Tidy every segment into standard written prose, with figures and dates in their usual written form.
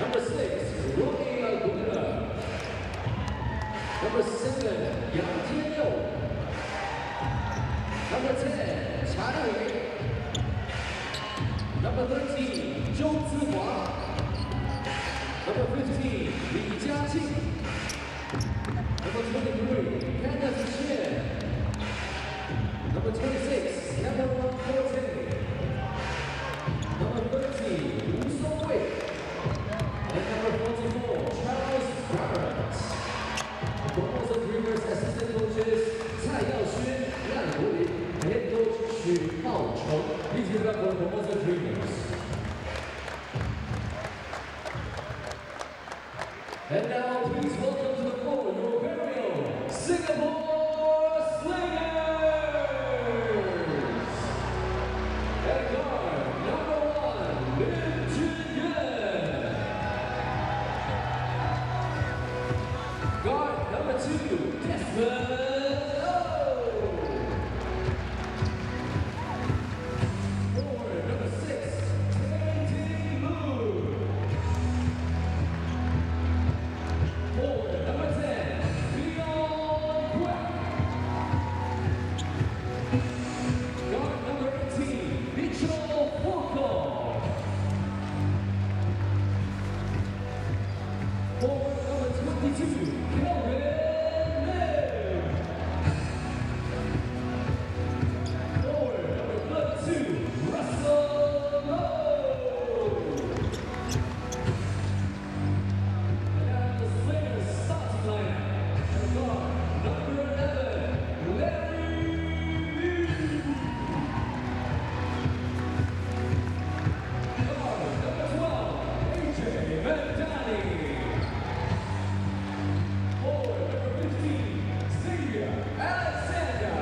Number 6, Roy Aguilera. Number 7, Yang Jianyou. Number 10, Chan Wei. Number 13, Zhou Zihua. Number 15, Li Jiaqing. Number 23, Candace Chen. Number 26, Cameron Forte. Number 30, Wu Songwei. And number 44, Charles Roberts. Formosa Dreamers assistant coaches Cai Yaoxun, Lan Wolin, and head coach Xu Haocheng. Please give it up for Formosa Dreamers. And now, please welcome to the floor your very own Singapore Slingers. And guard number 1, Lin Junyuan. Guard number 2, Desmond O. Forward number 6, Ting Lu. Forward number 10, Leon Quack. Guard number 18, Mitchell Walker. Forward number 22, Kelvin Lim. Forward number 32, Russell Lowe. And now the Slingers starting lineup. And guard number 11, Larry Lee. Guard number 12, AJ Vandani. Forward number 15, Xavier Alexander.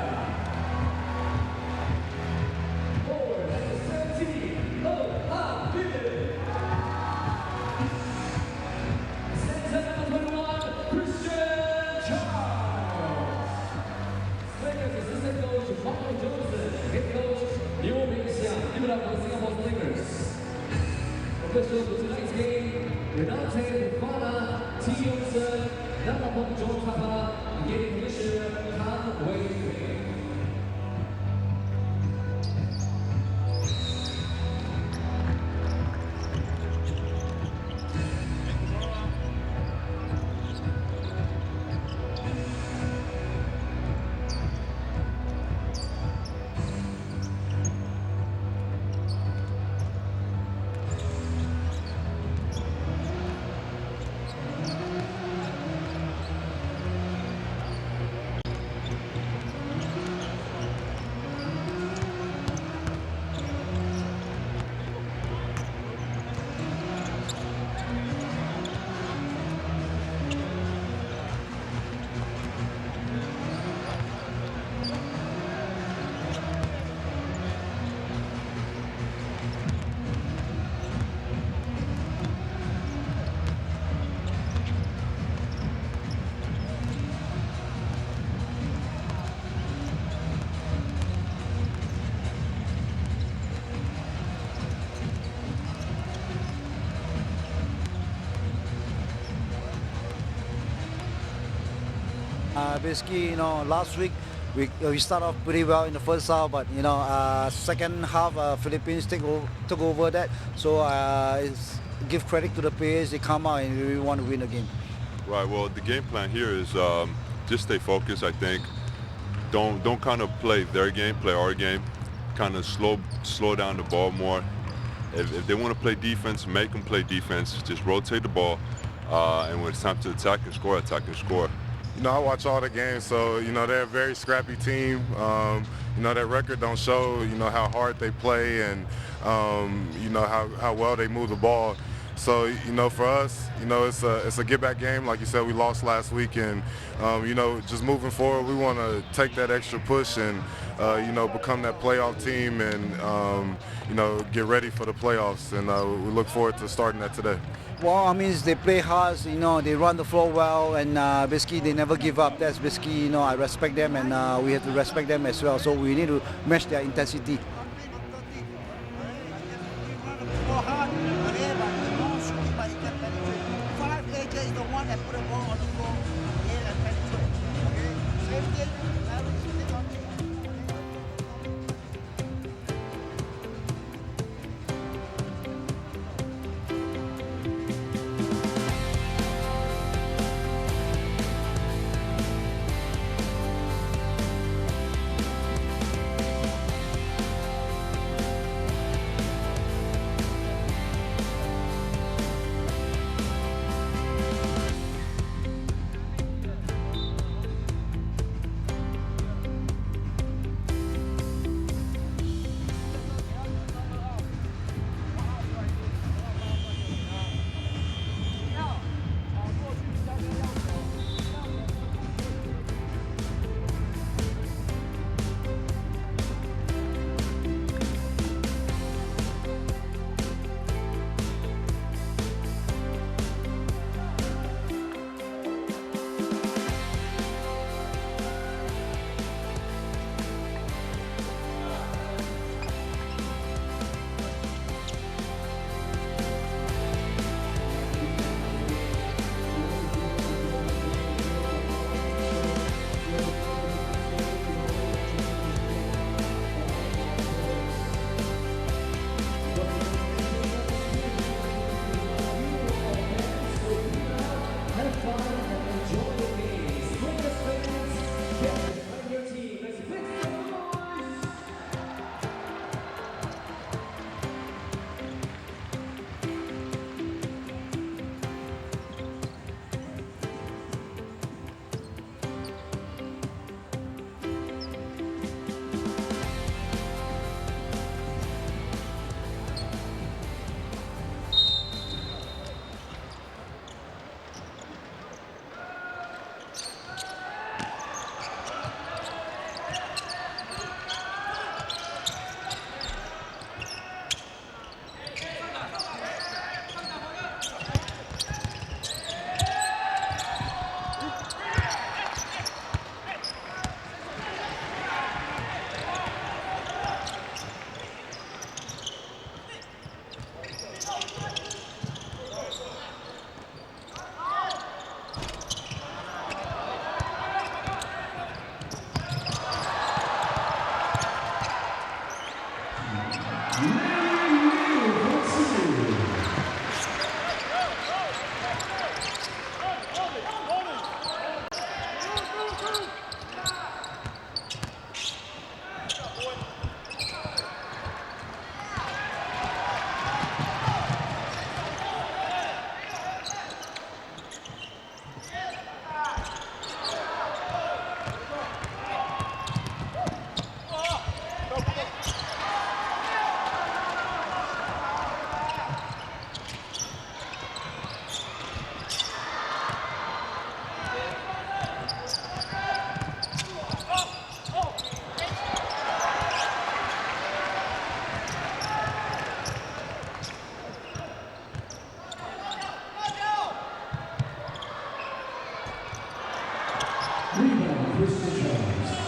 Forward number 17, Lo Habib. Center number 21, Christian Charles. Slingers assistant coach Michael Johnson, head coach Liu Mingxiang. Give it up for the Singapore Slingers. Officials for tonight's game, Renate Fana, T. Yongsen, Namapong John Tapa, and Game Commissioner Han Wei Pei. Basically, last week we start off pretty well in the first half, but second half Philippines took over that. So it's give credit to the players. They come out and really want to win the game. Right. Well, the game plan here is just stay focused. I think don't kind of play their game, play our game. Kind of slow down the ball more. If they want to play defense, make them play defense. Just rotate the ball, and when it's time to attack and score, attack and score. I watch all the games, so they're a very scrappy team. Their record don't show how hard they play and how well they move the ball. So for us, it's a get back game. Like you said, we lost last week, and just moving forward, we want to take that extra push and become that playoff team and get ready for the playoffs. And we look forward to starting that today. Well, I mean, they play hard, they run the floor well, and basically they never give up. That's basically, I respect them, and we have to respect them as well. So we need to match their intensity. Your team, let's make some noise. Rebound, Christian Charles.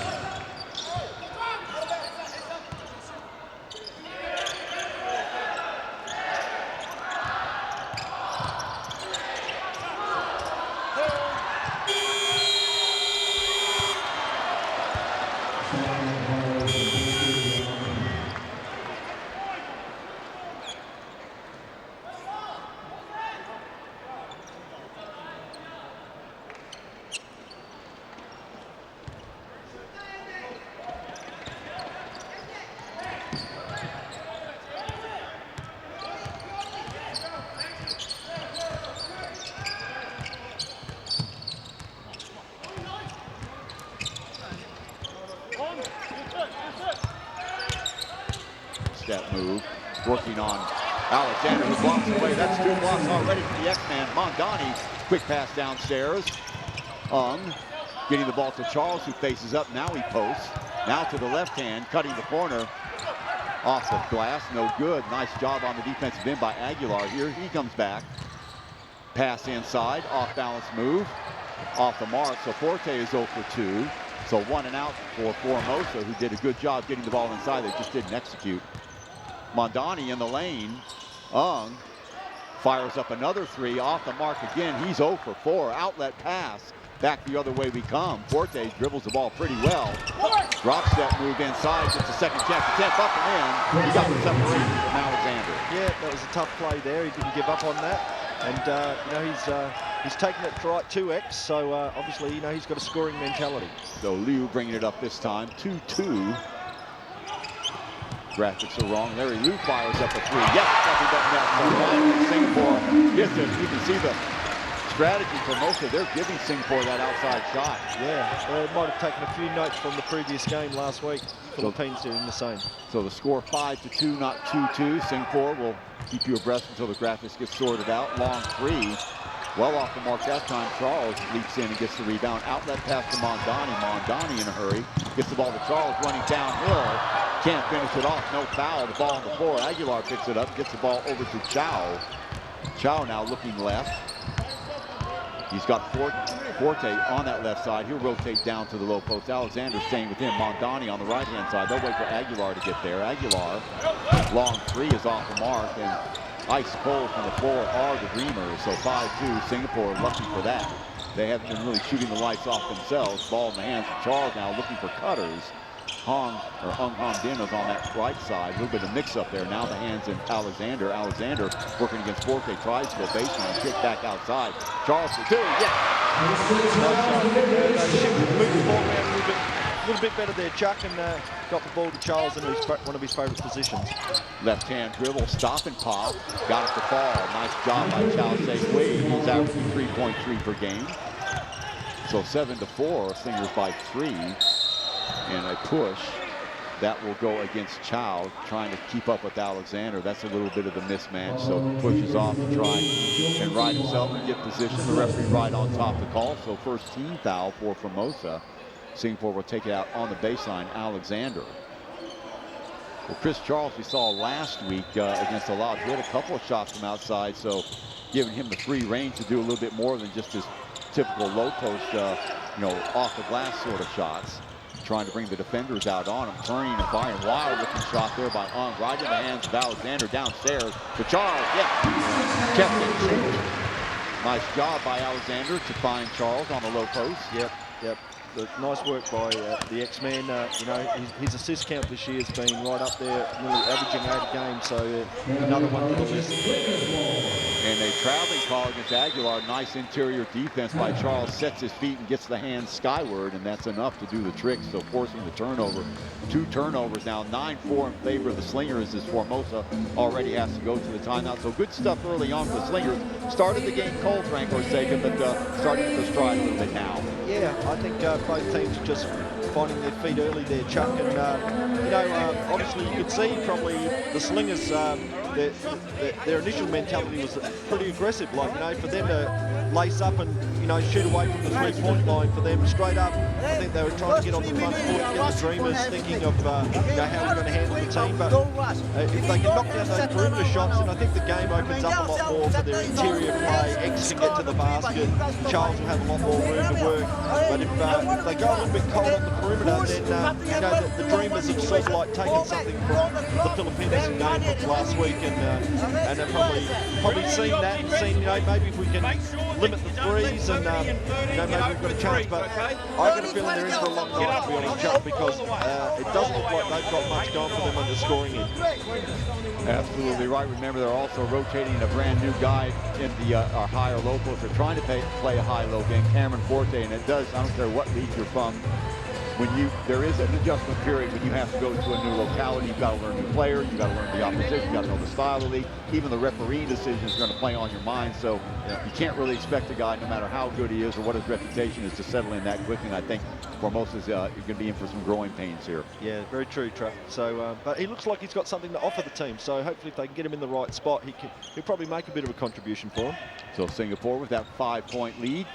Step move, working on Alexander, who blocks away. That's 2 blocks already for the X-Man. Mondani, quick pass downstairs. Getting the ball to Charles, who faces up. Now he posts. Now to the left hand, cutting the corner. Off the glass, no good. Nice job on the defensive end by Aguilar here. He comes back. Pass inside, off balance move. Off the mark, so Forte is 0 for 2. So 1 and out for Formosa, who did a good job getting the ball inside. They just didn't execute. Mondani in the lane. Fires up another 3. Off the mark again. He's 0 for 4. Outlet pass. Back the other way we come. Forte dribbles the ball pretty well. Drop step move inside. Gets a second chance. Attempt up and in. He got the separation from Alexander. Yeah, that was a tough play there. He didn't give up on that. And, you know, he's taken it to right 2x. So, obviously, you know, he's got a scoring mentality. So Liu bringing it up this time. 2-2. Graphics are wrong. Larry Liu fires up a 3. Yes, nothing but net. So finally, Singapore gets it. You can see the strategy for Formosa. They're giving Singapore that outside shot. Yeah, they might have taken a few notes from the previous game last week. Philippines doing the same. So the score 5-2, not 2-2. Singapore will keep you abreast until the graphics get sorted out. Long 3. Well off the mark that time. Charles leaps in and gets the rebound. Outlet pass to Mondani. Mondani in a hurry. Gets the ball to Charles running downhill. Can't finish it off. No foul. The ball on the floor. Aguilar picks it up. Gets the ball over to Chow. Chow now looking left. He's got Forte on that left side. He'll rotate down to the low post. Alexander staying with him. Mondani on the right-hand side. They'll wait for Aguilar to get there. Aguilar, long 3 is off the mark. And ice cold from the floor are the Dreamers. So 5-2, Singapore lucky for that. They haven't been really shooting the lights off themselves. Ball in the hands of Charles now looking for cutters. Ung Hong Din is on that right side. A little bit of mix-up there. Now the hands in Alexander. Alexander working against Forte. Tries to go baseline. Kick back outside. Charles for two. Yeah. Moved the ball around a little bit better there, Chuck, and got the ball to Charles in one of his favourite positions. Left-hand dribble, stop and pop. Got it to fall. Nice job by Chow Sei-Hui. He's averaging 3.3 per game. So 7-4, Slingers by 3. And a push that will go against Chow, trying to keep up with Alexander. That's a little bit of the mismatch. So pushes off to try and right himself and get position. The referee right on top of the call. So first team foul for Formosa. Singapore will take it out on the baseline. Alexander. Well, Chris Charles we saw last week against Alad. He had a couple of shots from outside, so giving him the free range to do a little bit more than just his typical low post, off the glass sort of shots. Trying to bring the defenders out on him, turning and firing. Wild looking shot there by Ung, right in the hands of Alexander downstairs to Charles. Yeah, kept it. Nice job by Alexander to find Charles on the low post. Yep. Nice work by the X-Man. His assist count this year has been right up there, nearly averaging 8 a game. So another one for the list. And a traveling call against Aguilar. Nice interior defense by Charles. Sets his feet and gets the hands skyward, and that's enough to do the trick. So forcing the turnover. 2 turnovers now. 9-4 in favor of the Slingers as Formosa already has to go to the timeout. So good stuff early on for the Slingers. Started the game cold, Frank Ortega, but starting to stride a little bit now. Yeah, I think both teams are just finding their feet early there, Chuck. And, obviously you could see probably the Slingers, their initial mentality was pretty aggressive. For them to lace up and, shoot away from the 3-point line for them straight up. I think they were trying to get on the front foot, get the Dreamers thinking of, how we're going to handle the team. But if they can knock down those perimeter shots, then I think the game opens up a lot more for their interior play. X can get to the basket. Charles will have a lot more room to work. But if they go a little bit cold on the perimeter, then the Dreamers have sort of taken something from the Filipinos game from last week, and they've probably seen that and seen, maybe if we can limit the threes, and maybe we've got a chance. But I got a feeling they're in for a long night, to be honest, Chuck, because it doesn't look like they've got much going for them on the scoring end. Absolutely right. Remember, they're also rotating a brand new guy in the our higher locals. They're trying to play a high-low game, Cameron Forte, and it does. I don't care what league you're from. There is an adjustment period when you have to go to a new locality. You've got to learn new players, you've got to learn the opposition, you've got to know the style of the league. Even the referee decision is going to play on your mind. So you can't really expect a guy, no matter how good he is or what his reputation is, to settle in that quickly. And I think Formosa's going to be in for some growing pains here. Yeah, very true, Trey. So, but he looks like he's got something to offer the team. So hopefully, if they can get him in the right spot, he'll probably make a bit of a contribution for him. So Singapore with that 5-point lead,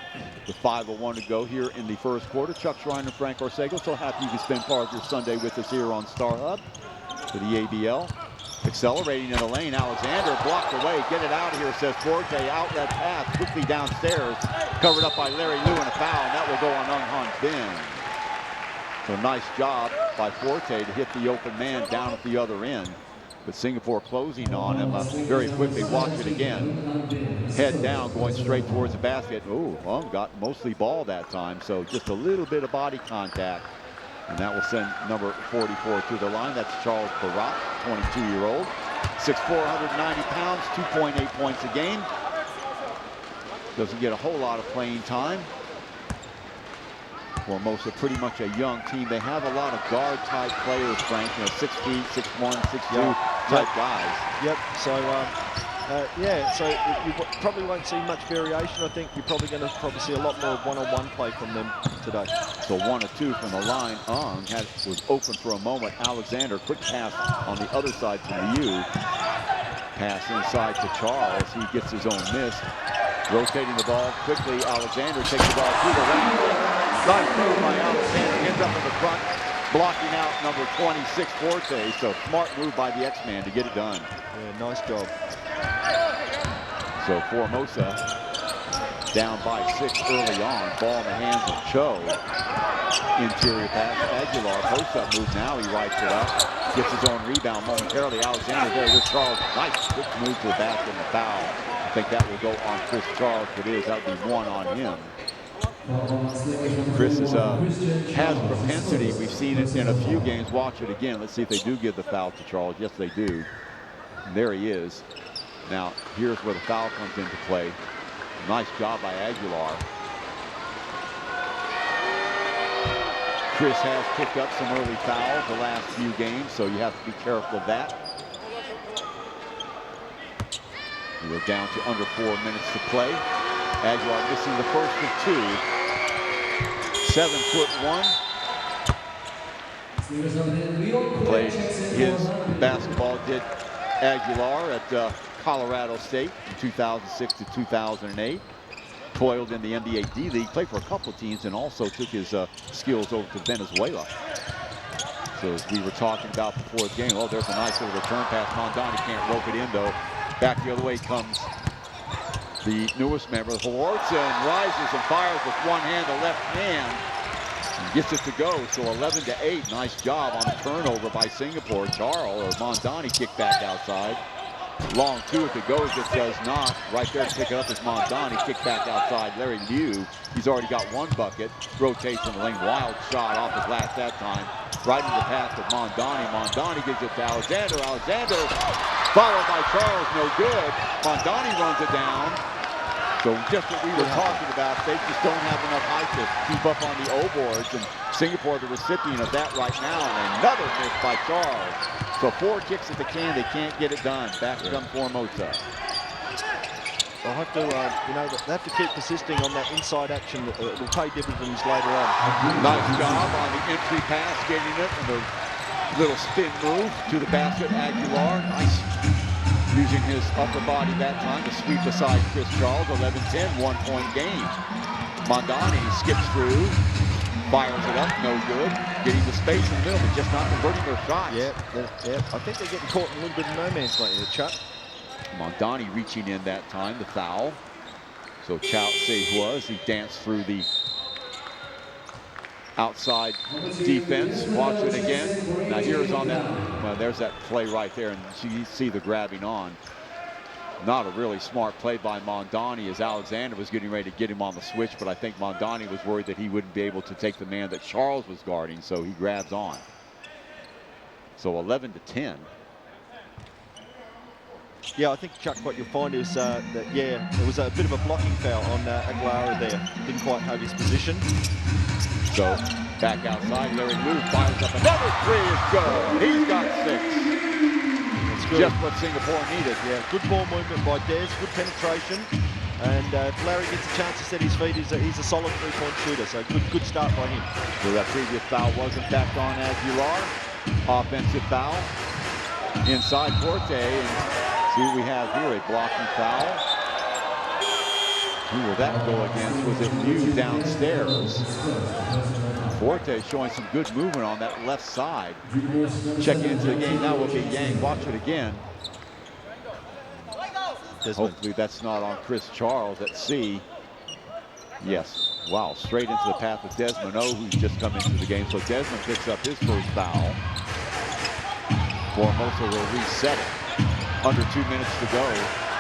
with 5:01 to go here in the first quarter. Chuck Schreiner, Frank Ortega, so happy you can spend part of your Sunday with us here on Star Hub for the ABL. Accelerating in the lane, Alexander blocked away. Get it out of here, says Forte. Outlet pass quickly downstairs, covered up by Larry Liu, and a foul, and that will go on Ung Hong Bin. So nice job by Forte to hit the open man down at the other end. But Singapore closing on him very quickly. Watch it again. Head down, going straight towards the basket. Oh, Ung got mostly ball that time, so just a little bit of body contact. And that will send number 44 to the line. That's Charles Barat, 22-year-old. 6'4", 190 pounds, 2.8 points a game. Doesn't get a whole lot of playing time. Formosa pretty much a young team. They have a lot of guard-type players, Frank. 6 feet, 6'1", 6'2" type guys. Yep. So, so you probably won't see much variation. I think you're probably going to see a lot more one-on-one play from them today. So 1 of 2 from the line. Ung was open for a moment. Alexander, quick pass on the other side to Liu. Pass inside to Charles. He gets his own miss. Rotating the ball quickly. Alexander takes the ball to the left. Nice move by Alexander. Ends up in the front, blocking out number 26, Forte. So smart move by the X-Man to get it done. Yeah, nice job. So Formosa down by 6 early on. Ball in the hands of Cho. Interior pass. Aguilar post-up move now. He writes it up. Gets his own rebound momentarily. Alexander there with Charles. Nice quick move to the basket and the foul. I think that will go on Chris Charles. It is. That would be 1 on him. Chris has propensity. We've seen it in a few games. Watch it again. Let's see if they do give the foul to Charles. Yes, they do. And there he is. Now, here's where the foul comes into play. Nice job by Aguilar. Chris has picked up some early fouls the last few games, so you have to be careful of that. We're down to under 4 minutes to play. Aguilar missing the first of 2. 7'1". Played his basketball, did Aguilar at Colorado State from 2006 to 2008. Toiled in the NBA D-League, played for a couple of teams, and also took his skills over to Venezuela. So as we were talking about before the game, oh, there's a nice little return pass. Mondani can't rope it in, though. Back the other way comes the newest member, Horton, rises and fires with one hand, the left hand, and gets it to go. So 11-8, nice job on a turnover by Singapore. Charles, or Mondani, kicked back outside. Long 2 if it goes, it does not. Right there to pick it up is Mondani, kick back outside. Larry Liu, he's already got 1 bucket. Rotates in the lane, wild shot off the glass that time. Right in the path of Mondani. Mondani gives it to Alexander. Alexander, followed by Charles, no good. Mondani runs it down. So just what we were talking about, they just don't have enough height to keep up on the O boards, and Singapore the recipient of that right now, and another miss by Charles. So 4 kicks at the can, they can't get it done. Back to Formosa. They'll have to, they have to keep persisting on that inside action. It will pay dividends later on. Nice job on the entry pass, getting it, and the little spin move to the basket. Aguilar, nice. Using his upper body that time to sweep aside Chris Charles. 11-10, 1-point game. Mondani skips through, fires it up, no good. Getting the space in the middle, but just not converting their shots. Yeah. I think they're getting caught in a little bit of no man's land here, Chuck. Mondani reaching in that time, the foul. So Chow Say was, he danced through the outside defense. Watch it again. Now here's on that, well, there's that play right there, and you see the grabbing on. Not a really smart play by Mondani, as Alexander was getting ready to get him on the switch, but I think Mondani was worried that he wouldn't be able to take the man that Charles was guarding, so he grabs on. So 11-10. Yeah, I think, Chuck, what you'll find is that, there was a bit of a blocking foul on Aguilar there. Didn't quite have his position. So back outside, Larry Liu fires up another 3 is good. He's got 6. That's good. Just what Singapore needed. Yeah, good ball movement by Des, good penetration. And if Larry gets a chance to set his feet, he's a solid 3-point shooter. So good start by him. So that previous foul wasn't back on Aguilar. Offensive foul inside Forte. And see what we have here, a blocking foul. Who will that go against? Was it Liu downstairs? Forte showing some good movement on that left side. Check into the game now will be Yang. Watch it again. Desmond. Hopefully that's not on Chris Charles at C. Yes. Wow, straight into the path of Desmond O, who's just come into the game. So Desmond picks up his first foul. Formosa will reset it. Under 2 minutes to go.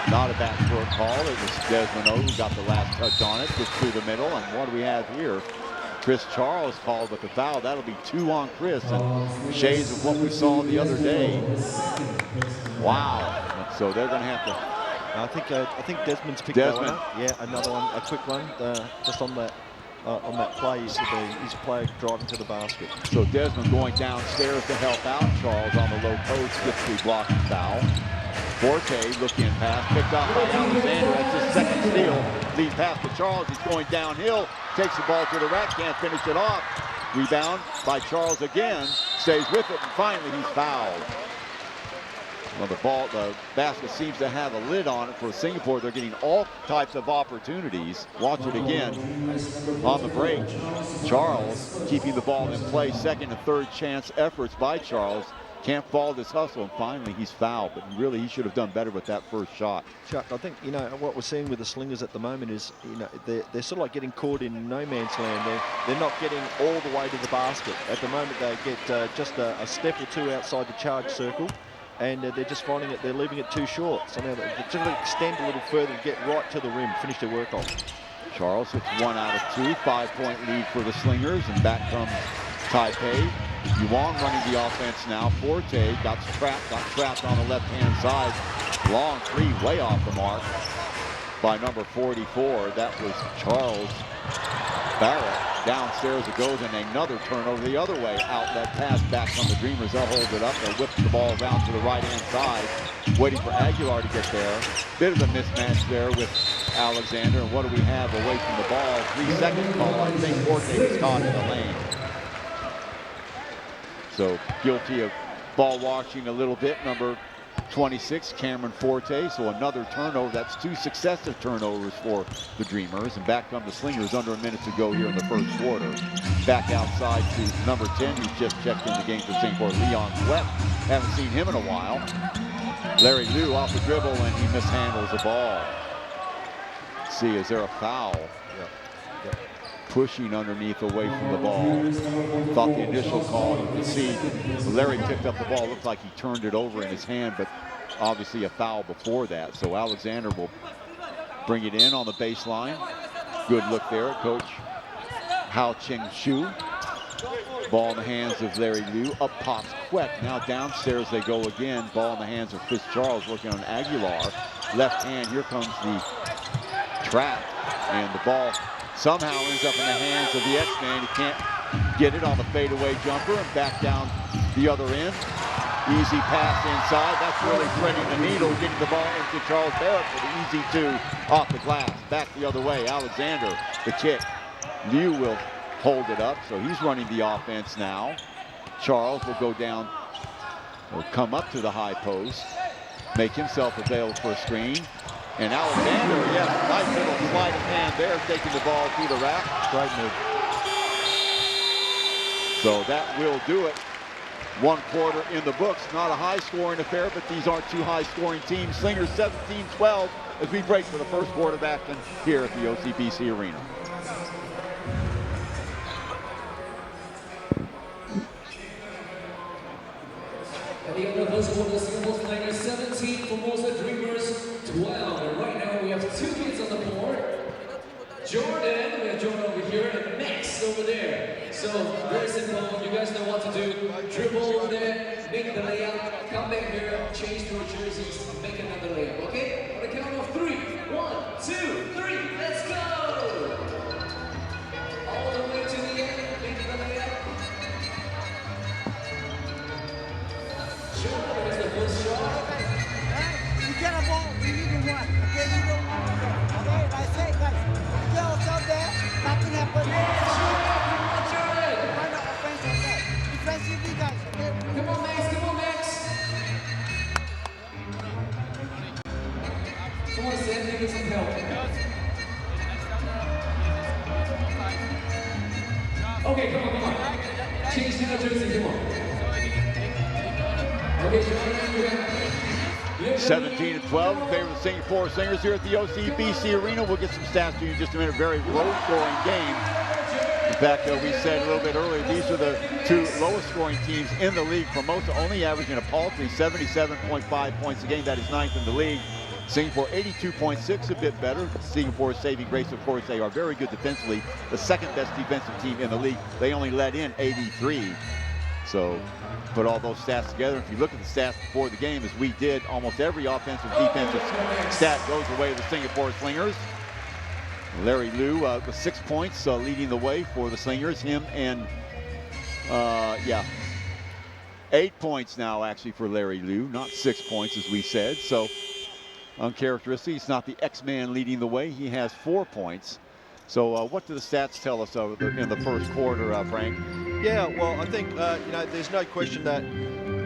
Not a backcourt call. It was Desmond O who got the last touch on it. Gets through the middle. And what do we have here? Chris Charles called with the foul. That'll be 2 on Chris. And shades of what we saw the other day. Wow. So they're going to have to. I think Desmond's picked that one up. Yeah, another one, a quick one, just on that play. He's a player driving to the basket. So Desmond going downstairs to help out Charles on the low post. Gets the blocking foul. Forte looking pass, picked off by Alexander. That's his second steal. Lead pass to Charles. He's going downhill. Takes the ball to the rack. Can't finish it off. Rebound by Charles again. Stays with it, and finally he's fouled. Well, the basket seems to have a lid on it for Singapore. They're getting all types of opportunities. Watch it again on the break. Charles keeping the ball in play. Second and third chance efforts by Charles. Can't fall this hustle, and finally he's fouled. But really, he should have done better with that first shot. Chuck, I think, what we're seeing with the Slingers at the moment is, they're sort of like getting caught in no man's land. They're not getting all the way to the basket. At the moment, they get just a step or two outside the charge circle. And they're just finding it, they're leaving it too short. So now they just extend a little further and get right to the rim, finish their work off. Charles hits 1 out of 2, 5-point lead for the Slingers, and back comes Taipei. Yuan running the offense now. Forte got trapped on the left-hand side. Long three, way off the mark by number 44. That was Charles Barrett. Downstairs it goes, and another turnover the other way. Outlet pass back from the Dreamers. They'll hold it up. They'll whip the ball around to the right-hand side, waiting for Aguilar to get there. Bit of a mismatch there with Alexander. And what do we have away from the ball? 3 seconds call. I think Forte was caught in the lane. So guilty of ball watching a little bit, number 26, Cameron Forte. So another turnover. That's 2 successive turnovers for the Dreamers. And back come the Slingers under a minute to go here in the first quarter. Back outside to number 10, who's just checked in the game for Singapore, Leon Sweat. Haven't seen him in a while. Larry Liu off the dribble, and he mishandles the ball. Let's see, is there a foul? Yep. Pushing underneath away from the ball. Thought the initial call, you can see Larry picked up the ball. Looked like he turned it over in his hand, but obviously a foul before that. So Alexander will bring it in on the baseline. Good look there, Coach Hao Cheng Shu. Ball in the hands of Larry Liu. Up pops Queck. Now downstairs they go again. Ball in the hands of Chris Charles, working on Aguilar. Left hand, here comes the trap, and the ball somehow ends up in the hands of the X-Man. He can't get it on the fadeaway jumper, and back down the other end. Easy pass inside. That's really threading the needle, getting the ball into Charles Barrett for the easy 2 off the glass. Back the other way. Alexander, the kick. Liu will hold it up, so he's running the offense now. Charles will go down, will come up to the high post, make himself available for a screen. And Alexander, yes, nice little sleight of hand there, taking the ball through the rack. Great move. So that will do it. 1 quarter in the books. Not a high-scoring affair, but these aren't 2 high-scoring teams. Slingers 17-12 as we break for the first quarter of action here at the OCBC Arena. At the end of this quarter, Singapore Slingers 17, Formosa Dreamers 12. And right now we have 2 kids on the board. Jordan, we have Jordan over here, and Max over there. So very simple. You guys know what to do. Dribble over there, make the layup, come back here, change your jerseys, make another layup. Okay? On the count of 3. 1, 2, 3. Let's go! All the way to the end, make the layup. Jordan is the first shot. You get a ball, we need to run. Okay, you don't want to run. Okay, I say, guys, get yourself there, nothing happens. Why not offense on that? Defensively, guys, okay? Come on, Max, come on, Max. Come on, Sam, give me some help. Okay, come on. Change to the jersey, come on. Okay, Jordan, you got 17-12 in favor of the Singapore Slingers here at the OCBC Arena. We'll get some stats to you in just a minute. Very low-scoring game. In fact, we said a little bit earlier, these are the 2 lowest-scoring teams in the league. Formosa only averaging a paltry 77.5 points a game. That is 9th in the league. Singapore 82.6, a bit better. Singapore's saving grace, of course, they are very good defensively. The 2nd-best defensive team in the league. They only let in 83. So put all those stats together. If you look at the stats before the game, as we did, almost every offensive, defensive stat goes away to the Singapore Slingers. Larry Liu with 6 points, leading the way for the Slingers. Him and, 8 points now actually for Larry Liu, not 6 points as we said. So uncharacteristic. He's not the X-Man leading the way. He has 4 points. So what do the stats tell us in the first quarter, Frank? Yeah, well, I think, there's no question that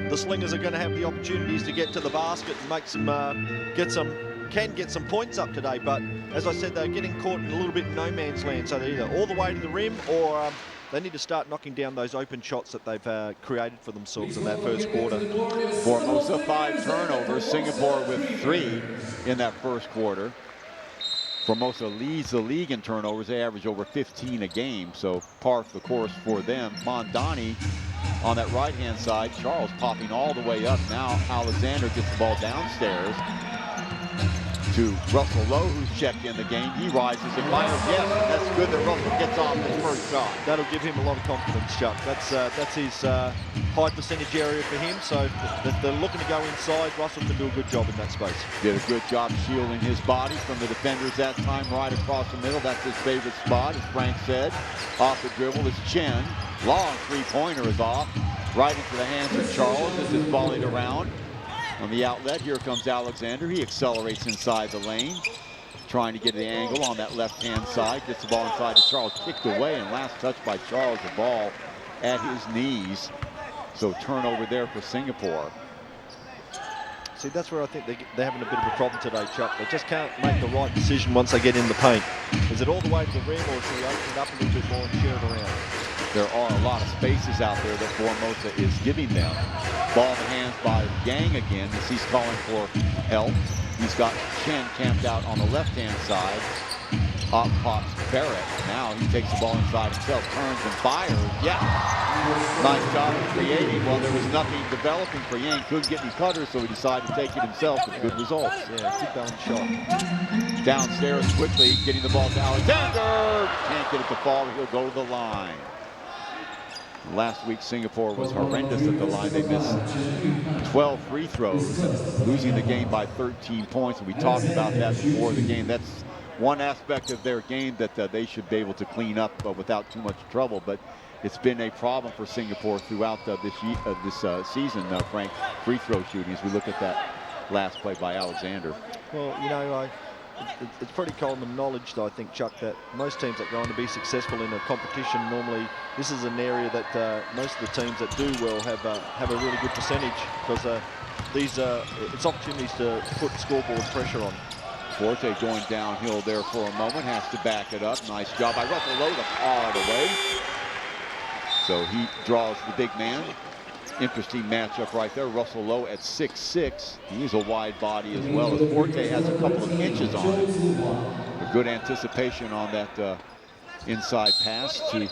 the Slingers are going to have the opportunities to get to the basket and make some, get some points up today. But as I said, they're getting caught in a little bit no man's land. So they're either all the way to the rim or they need to start knocking down those open shots that they've created for themselves in that first quarter. Formosa 5 turnovers, Singapore with 3 in that first quarter. Formosa leads the league in turnovers. They average over 15 a game, so par for the course for them. Mondani on that right-hand side. Charles popping all the way up. Now Alexander gets the ball downstairs. to Russell Lowe, who's checked in the game. He rises and fires. Yes, and that's good that Russell gets off his first shot. That'll give him a lot of confidence, Chuck. That's his high percentage area for him. So if they're looking to go inside, Russell can do a good job in that space. Did a good job shielding his body from the defenders that time, right across the middle. That's his favorite spot, as Frank said. Off the dribble is Chen. Long three-pointer is off. Right into the hands of Charles as it's volleyed around. On the outlet, here comes Alexander. He accelerates inside the lane, trying to get the angle on that left-hand side. Gets the ball inside to Charles, kicked away, and last touch by Charles, the ball at his knees. So turnover there for Singapore. See, that's where I think they're having a bit of a problem today, Chuck. They just can't make the right decision once they get in the paint. Is it all the way to the rim, or should we open it up a little bit more and share it around? There are a lot of spaces out there that Formosa is giving them. Ball in the hands by Yang again as he's calling for help. He's got Chen camped out on the left-hand side. Up pops Barrett. Now he takes the ball inside himself, turns and fires. Yeah. Nice job of creating. Well, there was nothing developing for Yang. Couldn't get any cutters, so he decided to take it himself with good results. Yeah, good balanced shot. Downstairs quickly, getting the ball to Alexander. Can't get it to fall. He'll go to the line. Last week, Singapore was horrendous at the line. They missed 12 free throws, losing the game by 13 points. And we talked about that before the game. That's one aspect of their game that they should be able to clean up without too much trouble. But it's been a problem for Singapore throughout this season, Frank, free throw shooting, as we look at that last play by Alexander. Well, you know, it's pretty common knowledge, I think, Chuck, that most teams that go on to be successful in a competition, normally this is an area that most of the teams that do well have a really good percentage, because it's opportunities to put scoreboard pressure on. Forte going downhill there for a moment, has to back it up. Nice job by Russell Lowe to paw it away. So he draws the big man. Interesting matchup right there. Russell Lowe at 6'6". He's a wide body as well, as Forte has a couple of inches on him. A good anticipation on that inside pass to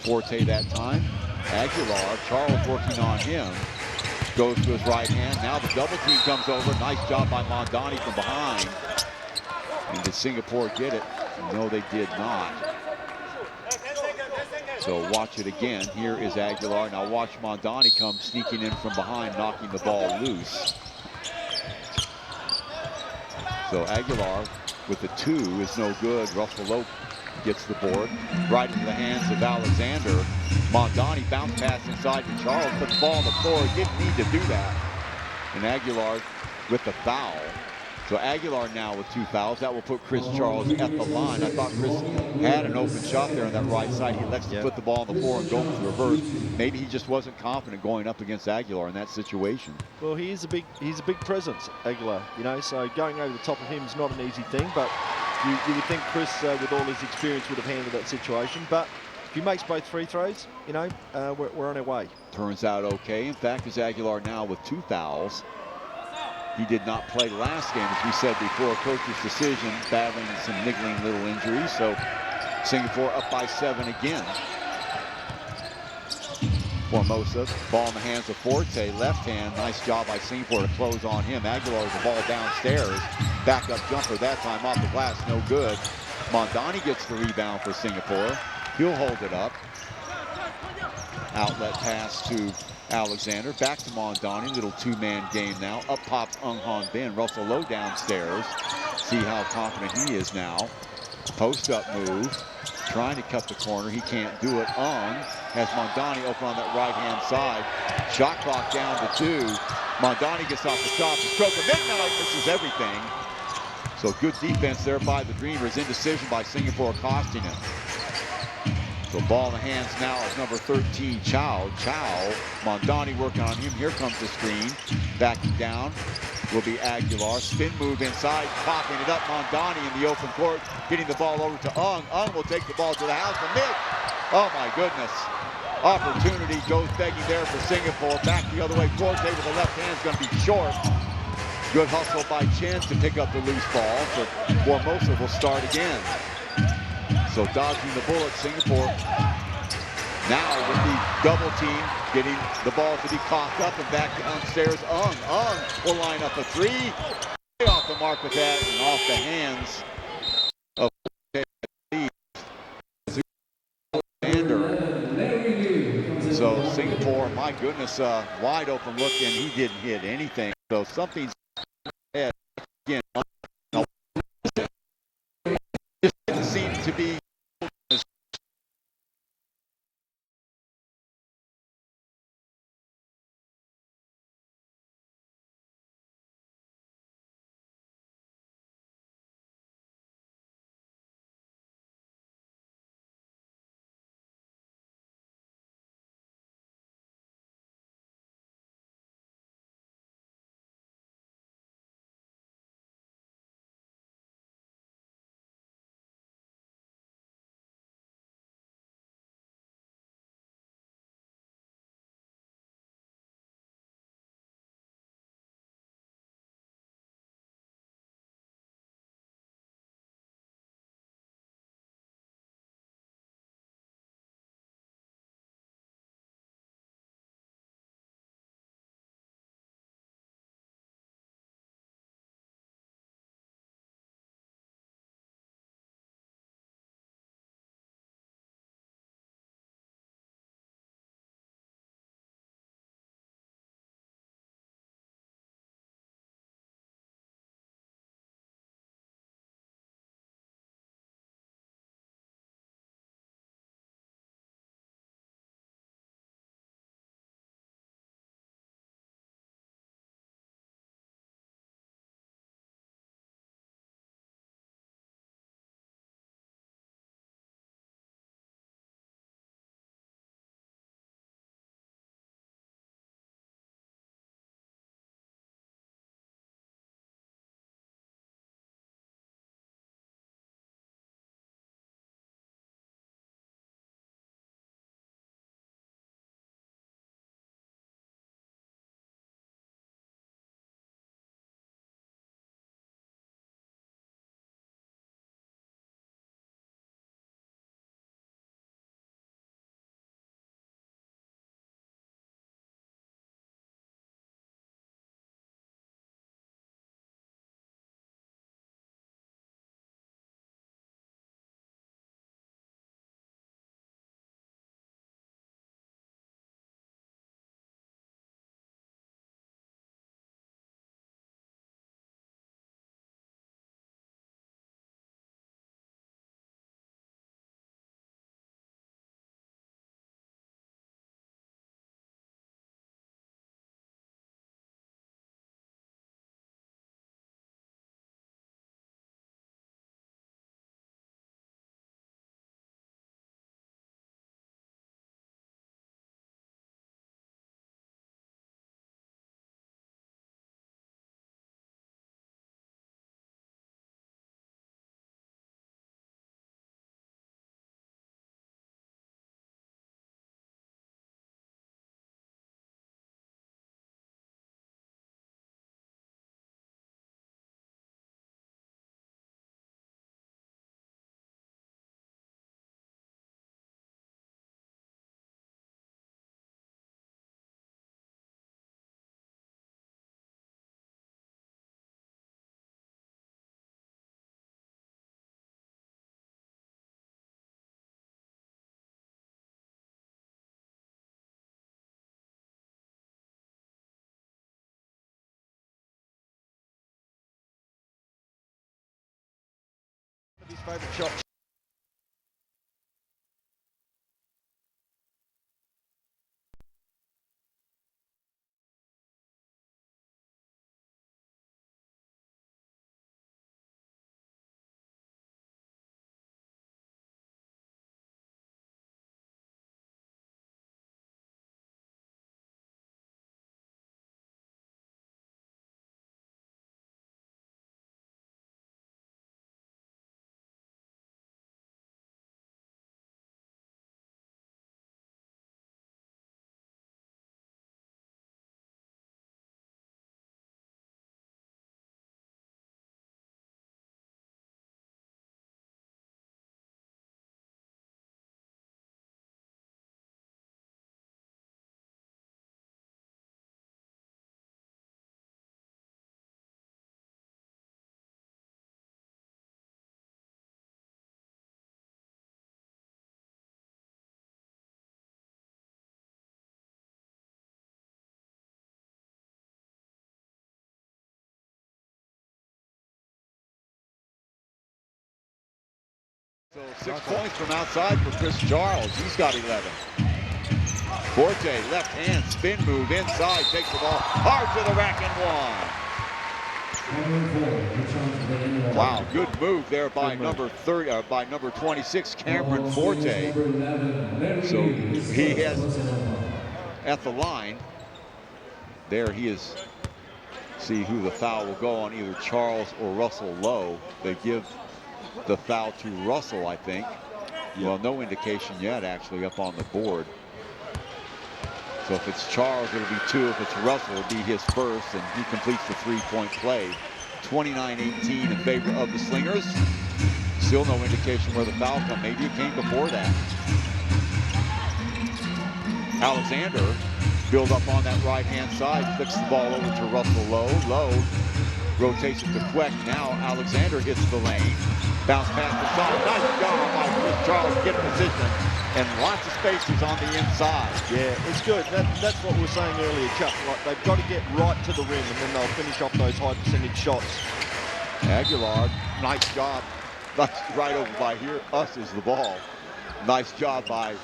Forte that time. Aguilar, Charles working on him. Goes to his right hand. Now the double team comes over. Nice job by Mondani from behind. And did Singapore get it? No, they did not. So watch it again. Here is Aguilar. Now watch Mondani come sneaking in from behind, knocking the ball loose. So Aguilar with the 2 is no good. Russell Lowe gets the board. Right into the hands of Alexander. Mondani bounce pass inside to Charles. Put the ball on the floor. He didn't need to do that. And Aguilar with the foul. So Aguilar now with 2 fouls. That will put Chris Charles at the line. I thought Chris had an open shot there on that right side. He elects to put the ball on the floor and go with reverse. Maybe he just wasn't confident going up against Aguilar in that situation. Well, he's a big presence, Aguilar. You know, so going over the top of him is not an easy thing. But you would think Chris, with all his experience, would have handled that situation. But if he makes both free throws, you know, we're on our way. Turns out okay. In fact, is Aguilar now with 2 fouls. He did not play last game, as we said before, coach's decision, battling some niggling little injuries. So Singapore up by 7 again. Formosa, ball in the hands of Forte, left hand. Nice job by Singapore to close on him. Aguilar with the ball downstairs. Backup jumper that time off the glass, no good. Mondani gets the rebound for Singapore. He'll hold it up. Outlet pass to Alexander, back to Mondani, little 2-man game now. Up pops Han Bin. Russell Lowe downstairs. See how confident he is now. Post-up move, trying to cut the corner. He can't do it. Has Mondani open on that right-hand side. Shot clock down to 2. Mondani gets off the top. The stroke of midnight misses everything. So good defense there by the Dreamers. Indecision by Singapore costing him. So ball in the hands now of number 13, Chow. Mondani working on him. Here comes the screen. Backing down will be Aguilar. Spin move inside, popping it up. Mondani in the open court, getting the ball over to Ung. Ung will take the ball to the house and miss. Oh my goodness. Opportunity goes begging there for Singapore. Back the other way. Forte with the left hand is going to be short. Good hustle by Chen to pick up the loose ball. So Formosa will start again. So dodging the bullet, Singapore now with the double team, getting the ball to be cocked up and back downstairs. Ung will line up a 3. Off the mark with that, and off the hands of Alexander. So Singapore, my goodness, wide open look, and he didn't hit anything. So something's ahead again. It seems to be his favourite shots. So 6 points from outside for Chris Charles. He's got 11. Forte, left hand, spin move inside, takes the ball hard to the rack and one. Wow, good move there by number 26, Cameron Forte. So he has at the line. There he is. See who the foul will go on, either Charles or Russell Lowe. They give the foul to Russell, I think. Well, no indication yet, actually, up on the board. So if it's Charles, it'll be 2. If it's Russell, it'll be his first, and he completes the 3-point play. 29-18 in favor of the Slingers. Still no indication where the foul come. Maybe it came before that. Alexander build up on that right-hand side, flicks the ball over to Russell Lowe. Lowe rotates it to Queck. Now Alexander hits the lane. Bounce pass to Shaw. Nice job by Chris Charles to get in position. And lots of spaces on the inside. Yeah, it's good. That's what we were saying earlier, Chuck. Like, they've got to get right to the rim, and then they'll finish off those high percentage shots. Aguilar, nice job. That's right over by here. Us is the ball. Nice job by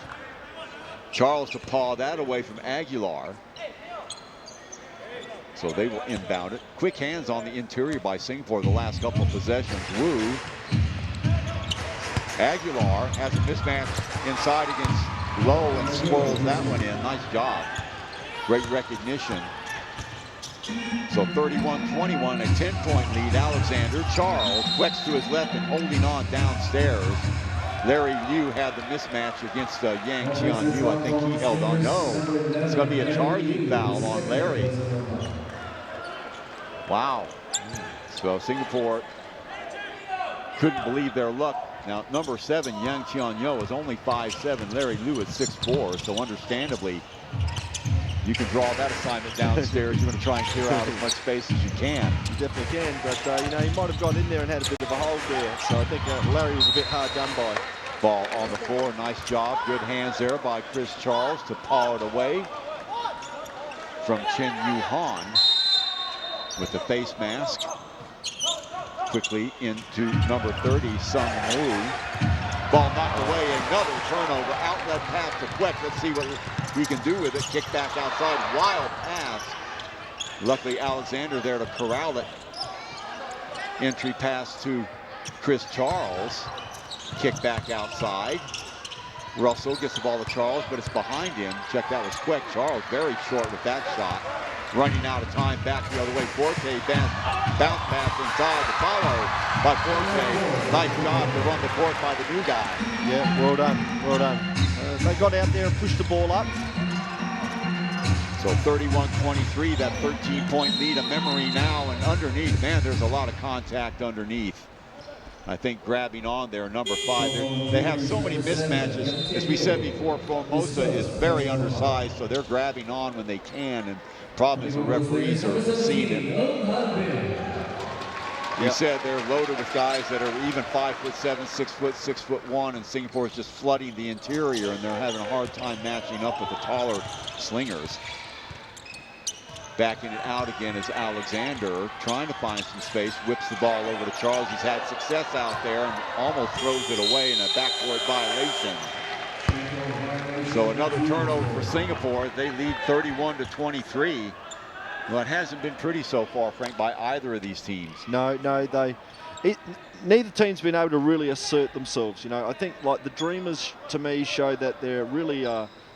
Charles to paw that away from Aguilar. So they will inbound it. Quick hands on the interior by Singapore the last couple of possessions. Wu. Aguilar has a mismatch inside against Lowe and swirls that one in. Nice job. Great recognition. So 31-21, a 10-point lead. Alexander, Charles, Quex to his left and holding on downstairs. Larry Liu had the mismatch against Yang Qian-Yu. I think he held on. No, it's going to be a charging foul on Larry. Wow. So Singapore couldn't believe their luck. Now, number 7, Yang Qian-Yu, is only 5'7". Larry Liu is 6'4", so understandably, you can draw that assignment downstairs. You're going to try and clear out as much space as you can. You definitely can, but you know, he might have got in there and had a bit of a hold there. So I think Larry was a bit hard done by. Ball on the floor, nice job. Good hands there by Chris Charles to paw it away from Chen Yu Han with the face mask. Quickly into number 30, Sung Woo. Ball knocked away, another turnover. Outlet pass to Queck. Let's see what he can do with it. Kick back outside, wild pass. Luckily Alexander there to corral it. Entry pass to Chris Charles. Kick back outside. Russell gets the ball to Charles, but it's behind him. Check, that was Queck. Charles very short with that shot. Running out of time, back the other way. Forte bounce pass inside, the follow by Forte. Nice job to run the court by the new guy. Yeah, well done, well done. They got out there and pushed the ball up. So 31-23, that 13-point lead. A memory now, and underneath, man, there's a lot of contact underneath. I think grabbing on there, number 5. They have so many mismatches. As we said before, Formosa is very undersized, so they're grabbing on when they can, and problem is the referees are seeing it. You said they're loaded with guys that are even 5'7", 6 foot, 6'1", and Singapore is just flooding the interior, and they're having a hard time matching up with the taller Slingers. Backing it out again is Alexander, trying to find some space, whips the ball over to Charles. He's had success out there and almost throws it away in a backcourt violation. So another turnover for Singapore. They lead 31-23. Well, it hasn't been pretty so far, Frank, by either of these teams. No, neither team's been able to really assert themselves. You know, I think like the Dreamers to me show that they're really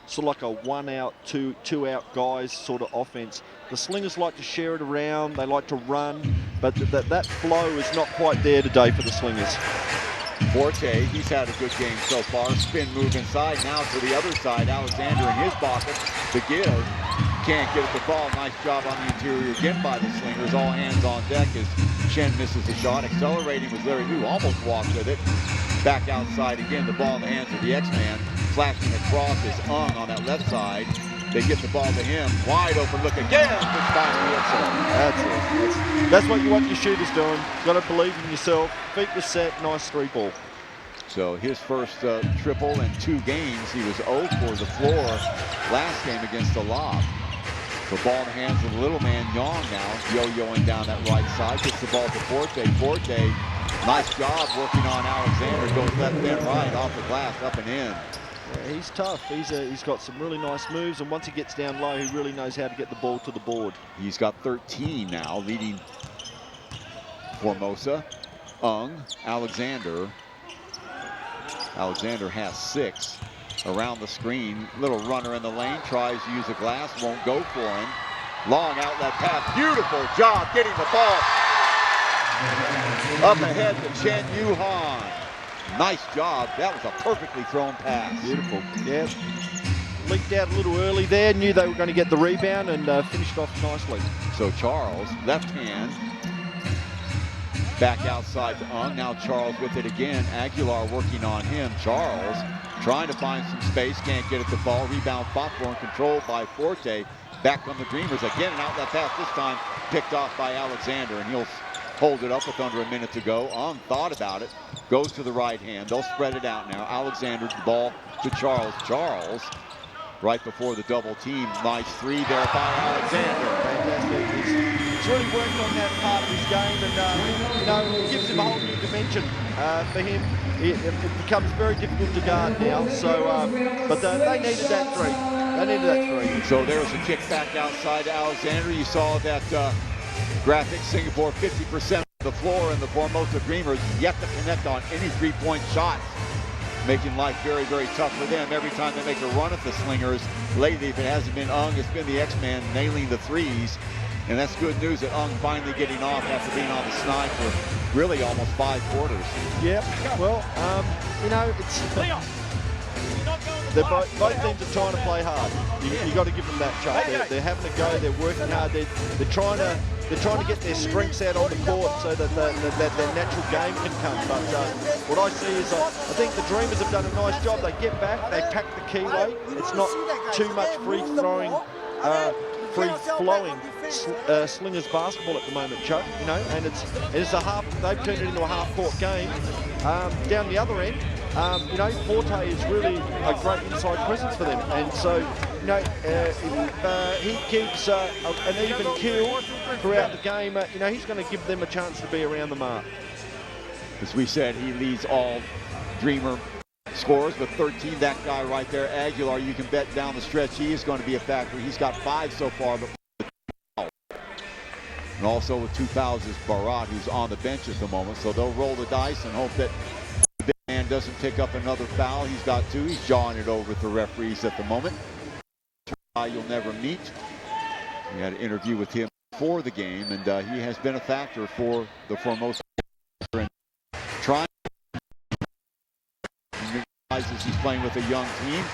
sort of like a one-out, two-out guys sort of offense. The Slingers like to share it around, they like to run, but that flow is not quite there today for the Slingers. Forte, he's had a good game so far. Spin move inside, now to the other side. Alexander in his pocket to give. Can't get it to fall. Nice job on the interior again by the Slingers. All hands on deck as Chen misses the shot. Accelerating was Larry Liu, almost walked with it. Back outside again, the ball in the hands of the X-Man. Flashing across is Ung on that left side. They get the ball to him. Wide open look again. This time he hits it. That's what you want your shooters doing. Got to believe in yourself. Feet were set. Nice 3-ball. So his first triple in 2 games. He was 0 for the floor last game against the Lob. The ball in the hands of the little man Yang now. Yo-yoing down that right side. Gets the ball to Forte. Forte Nice job working on Alexander. Goes left and right, off the glass, up and in. Yeah, he's tough. He's got some really nice moves, and once he gets down low, he really knows how to get the ball to the board. He's got 13 now, leading Formosa. Alexander. Alexander has 6. Around the screen, little runner in the lane, tries to use a glass, won't go for him. Long outlet pass, beautiful job getting the ball up ahead to Chen Yuhan. Nice job, that was a perfectly thrown pass. Beautiful, yeah. Leaked out a little early there, knew they were going to get the rebound and finished off nicely. So Charles, left hand, back outside to now Charles with it again. Aguilar working on him. Charles trying to find some space, can't get it to fall. Rebound Fopborn controlled by Forte. Back on the Dreamers again, an outlet pass this time picked off by Alexander, and he'll hold it up with under a minute to go. Thought about it, goes to the right hand. They'll spread it out now. Alexander, the ball to Charles. Charles, right before the double team. Nice 3 there by Alexander. Fantastic. He's really worked on that part of his game, and you know, it gives him a whole new dimension. For him, it becomes very difficult to guard now. So, but they needed that 3. They needed that 3. So there's a kick back outside to Alexander. You saw that graphic. Singapore 50% of the floor, and the Formosa Dreamers yet to connect on any 3-point shots, making life very, very tough for them. Every time they make a run at the Slingers, lately, if it hasn't been it's been the X-Man nailing the 3s. And that's good news that finally getting off after being on the snide for really almost 5 quarters. Yep. Well, you know, it's both teams are trying to play hard. You got to give them that, Chuck. They're having a go. They're working hard. They're trying to get their strengths out on the court so that their natural game can come. But what I see is I think the Dreamers have done a nice job. They get back. They pack the keyway. It's not too much free-flowing Slingers basketball at the moment, Chuck. You know, and it's a half. They've turned it into a half-court game. Down the other end, you know, Forte is really a great inside presence for them, and so you know, if he keeps an even keel throughout the game, you know, he's going to give them a chance to be around the mark. As we said, he leads all Dreamer scores with 13. That guy right there, Aguilar, you can bet down the stretch he is going to be a factor. He's got 5 so far, but and also with 2 fouls is Barat, who's on the bench at the moment. So they'll roll the dice and hope that the big man doesn't pick up another foul. He's got 2. He's jawing it over with the referees at the moment. You'll never meet. We had an interview with him before the game, and he has been a factor for the Formosa. Trying to realizes he's playing with a young team.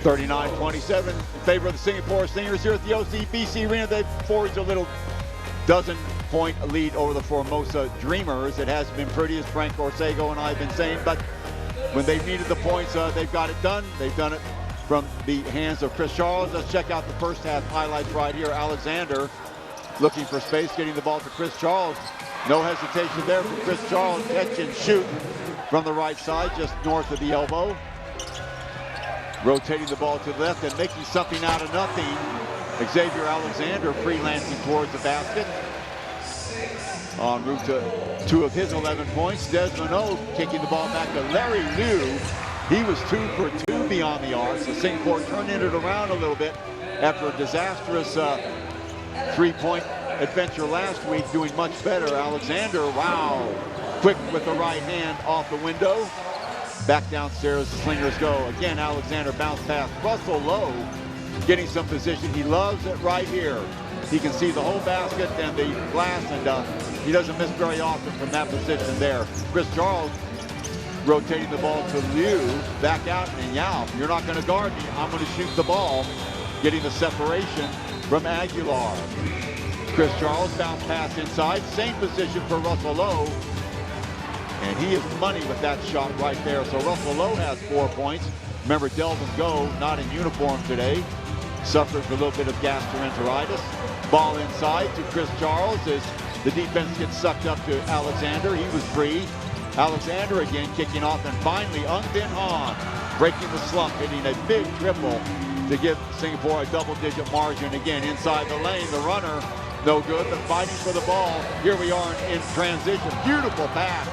39-27 in favor of the Singapore Slingers here at the OCBC Arena. They've forged a little dozen-point lead over the Formosa Dreamers. It hasn't been pretty, as Frank Orsego and I have been saying, but when they've needed the points, they've got it done. They've done it from the hands of Chris Charles. Let's check out the first half highlights right here. Alexander looking for space, getting the ball to Chris Charles. No hesitation there for Chris Charles. Catch and shoot from the right side, just north of the elbow. Rotating the ball to the left and making something out of nothing. Xavier Alexander freelancing towards the basket. En route to 2 of his 11 points. Desmond O kicking the ball back to Larry Liu. He was 2 for 2 beyond the arc. So Singapore turning it around a little bit after a disastrous 3-point adventure last week, doing much better. Alexander, wow, quick with the right hand off the window. Back downstairs, the Slingers go. Again, Alexander bounce pass. Russell Lowe getting some position. He loves it right here. He can see the whole basket and the glass, and he doesn't miss very often from that position there. Chris Charles rotating the ball to Liu. Back out, and Yao, you're not going to guard me. I'm going to shoot the ball. Getting the separation from Aguilar. Chris Charles bounce pass inside. Same position for Russell Lowe. And he is money with that shot right there. So Russell Lowe has 4 points. Remember, Delvin Go, not in uniform today, suffers a little bit of gastroenteritis. Ball inside to Chris Charles as the defense gets sucked up to Alexander. He was free. Alexander again kicking off, and finally Ung Bin Han breaking the slump, hitting a big triple to give Singapore a double-digit margin. Again, inside the lane, the runner, no good, but fighting for the ball. Here we are in transition. Beautiful pass.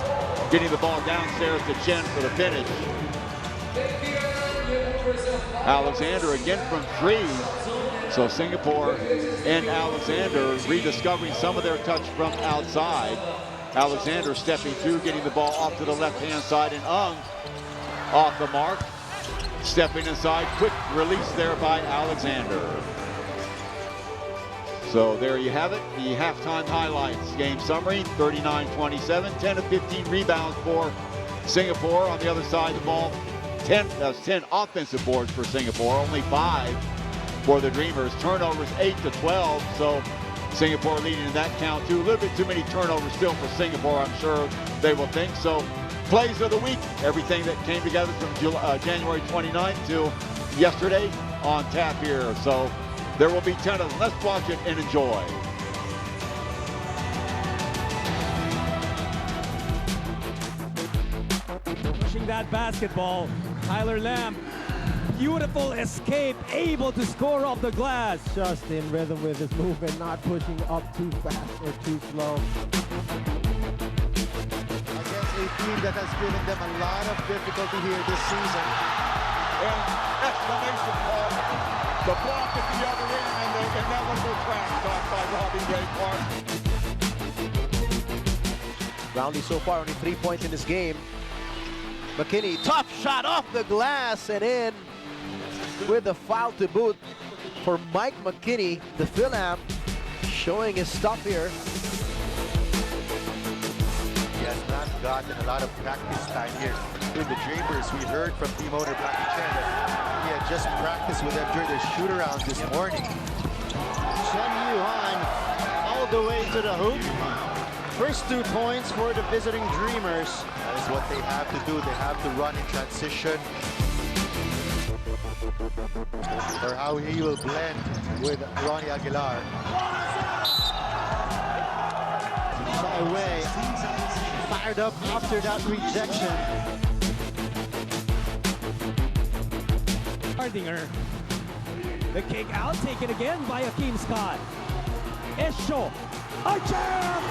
Getting the ball downstairs to Chen for the finish. Alexander again from 3. So Singapore and Alexander rediscovering some of their touch from outside. Alexander stepping through, getting the ball off to the left-hand side, and Ung off the mark. Stepping inside, quick release there by Alexander. So there you have it, the halftime highlights. Game summary, 39-27, 10 of 15 rebounds for Singapore. On the other side of the ball, 10 offensive boards for Singapore, only 5 for the Dreamers. Turnovers 8-12, so Singapore leading in that count too. A little bit too many turnovers still for Singapore, I'm sure they will think. So plays of the week, everything that came together from January 29th to yesterday on tap here. So there will be 10 of them. Let's watch it and enjoy. Pushing that basketball, Tyler Lamb, beautiful escape, able to score off the glass. Just in rhythm with his movement, not pushing up too fast or too slow. Against a team that has given them a lot of difficulty here this season. And exclamation point. The block at the other end, and the inevitable trash talk by Robbie Ray Clark. Brownlee so far only 3 points in this game. McKinney, tough shot off the glass and in with the foul to boot for Mike McKinney, the Phil-Amp, showing his stuff here. He has not gotten a lot of practice time here with the Dreamers. We heard from team owner Blackie Chen that he had just practiced with them during their shoot-around this morning. Chen Yuan all the way to the hoop. First 2 points for the visiting Dreamers. That is what they have to do. They have to run in transition. Or how he will blend with Ronnie Aguilar. Shy away. Fired up after that rejection. Hardinger. The kick out, taken again by Akeem Scott. Esho. A jam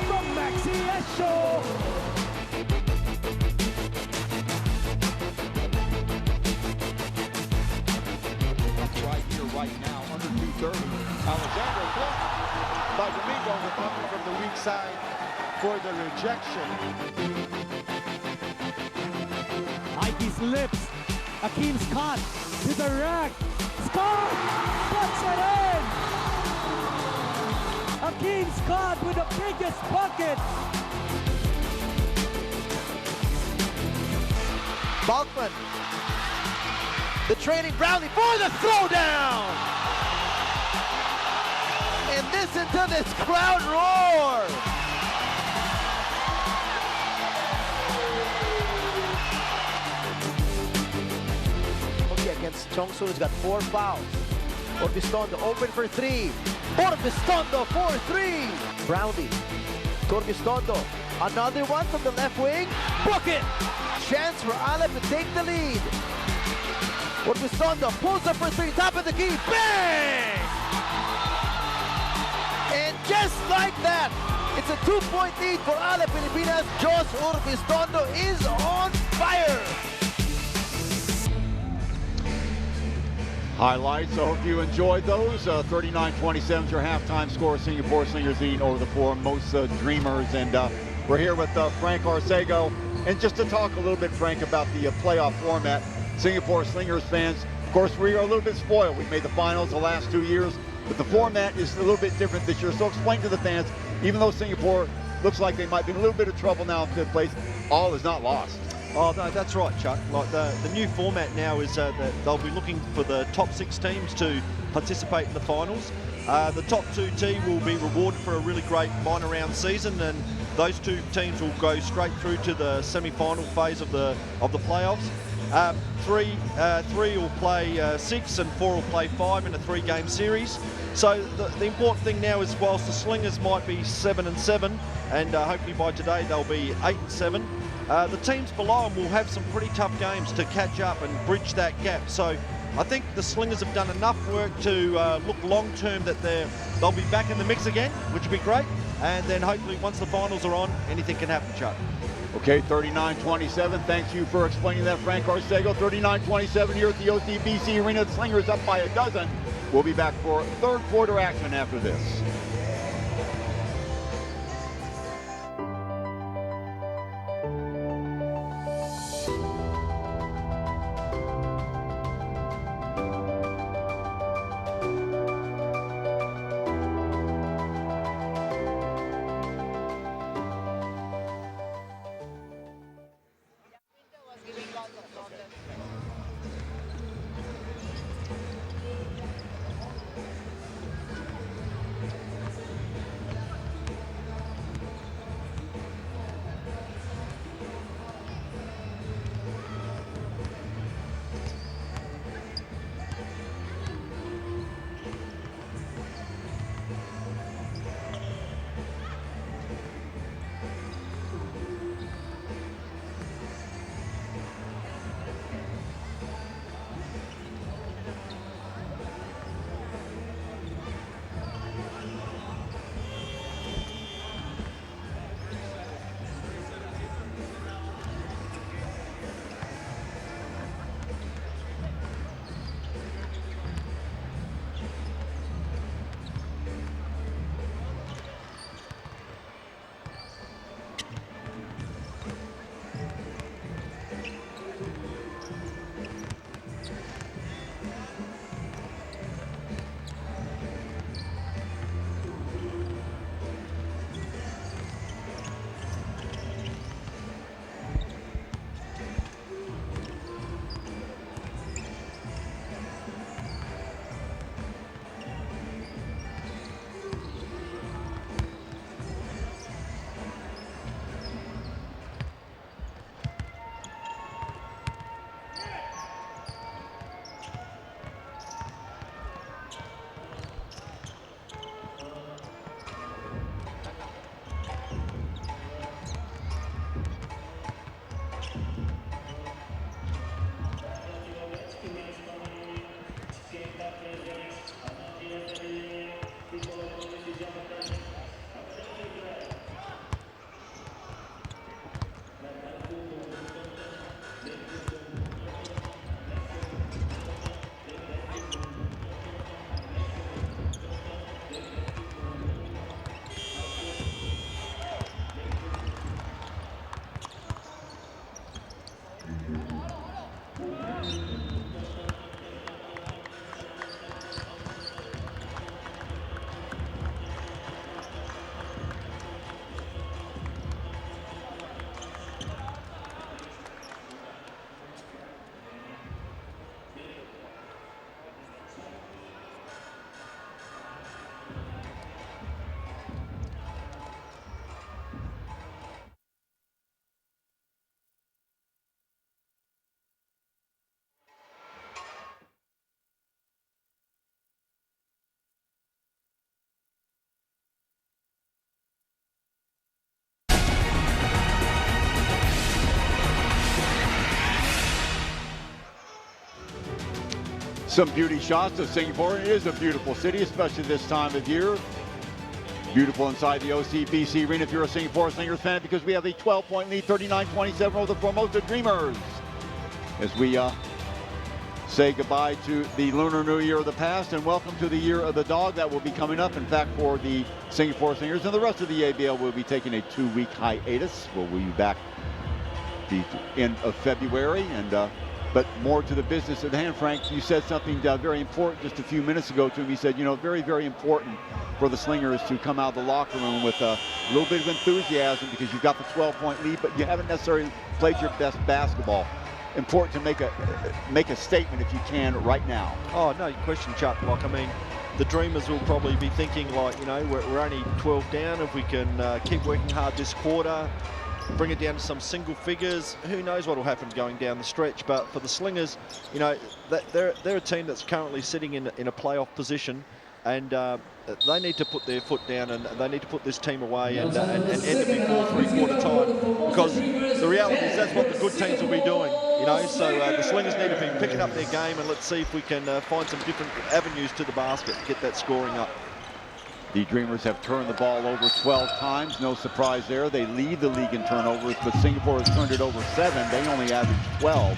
from Maxi Esho. Right here, right now, under 230. Alexander blocked by Domingo, recovering from the weak side for the rejection. Mikey's lips. Akeem Scott to the rack. Scott puts it in. Akeem Scott with the biggest bucket. Balkman The trailing Brownlee for the throwdown. And listen to this crowd roar. Okay, against Chongsu, he's got 4 fouls. Orbistondo open for 3. Orbistondo for 3. Brownlee. Orbistondo. Another one from the left wing. Book it. Chance for Alep to take the lead. Orbistondo pulls up for 3. Top of the key. Bang! And just like that, it's a 2-point lead for Alep Pilipinas. Jos Orbistondo is on fire. Highlights, I hope you enjoyed those. 39-27 is your halftime score. Singapore Slingers leading over the Formosa Dreamers. And we're here with Frank Arcego. And just to talk a little bit, Frank, about the playoff format, Singapore Slingers fans, of course, we are a little bit spoiled. We've made the finals the last 2 years, but the format is a little bit different this year. So explain to the fans, even though Singapore looks like they might be in a little bit of trouble now in 5th place, all is not lost. Oh, no, that's right, Chuck. Like the new format now is that they'll be looking for the top 6 teams to participate in the finals. The top 2 teams will be rewarded for a really great minor round season, and those 2 teams will go straight through to the semi-final phase of the playoffs. 3 will play 6 and 4 will play 5 in a 3-game series. So the important thing now is, whilst the Slingers might be 7-7, and hopefully by today they'll be 8-7, the teams below them will have some pretty tough games to catch up and bridge that gap. So I think the Slingers have done enough work to look long-term that they'll be back in the mix again, which would be great. And then hopefully once the finals are on, anything can happen, Chuck. Okay, 39-27. Thanks you for explaining that, Frank Arcego. 39-27 here at the OCBC Arena. The Slingers up by 12. We'll be back for 3rd quarter action after this. Some beauty shots of Singapore. It is a beautiful city, especially this time of year. Beautiful inside the OCBC Arena if you're a Singapore Slingers fan, because we have a 12-point lead, 39-27 over the Formosa Dreamers. As we say goodbye to the Lunar New Year of the past and welcome to the Year of the Dog that will be coming up. In fact, for the Singapore Slingers and the rest of the ABL, will be taking a 2-week hiatus. We'll be back the end of February. But more to the business at hand, Frank, you said something very important just a few minutes ago to him. He said, you know, very, very important for the Slingers to come out of the locker room with a little bit of enthusiasm, because you've got the 12-point lead, but you haven't necessarily played your best basketball. Important to make a statement if you can right now. Oh, no question, Chuck. Like, I mean, the Dreamers will probably be thinking, like, you know, we're only 12 down. If we can keep working hard this quarter, bring it down to some single figures, who knows what will happen going down the stretch. But for the Slingers, you know, they're a team that's currently sitting in a playoff position, and they need to put their foot down, and they need to put this team away and end it before three-quarter time, because the reality is that's what the good teams will be doing, you know. So the Slingers need to be picking up their game, and let's see if we can find some different avenues to the basket to get that scoring up. The Dreamers have turned the ball over 12 times. No surprise there. They lead the league in turnovers, but Singapore has turned it over 7. They only average 12.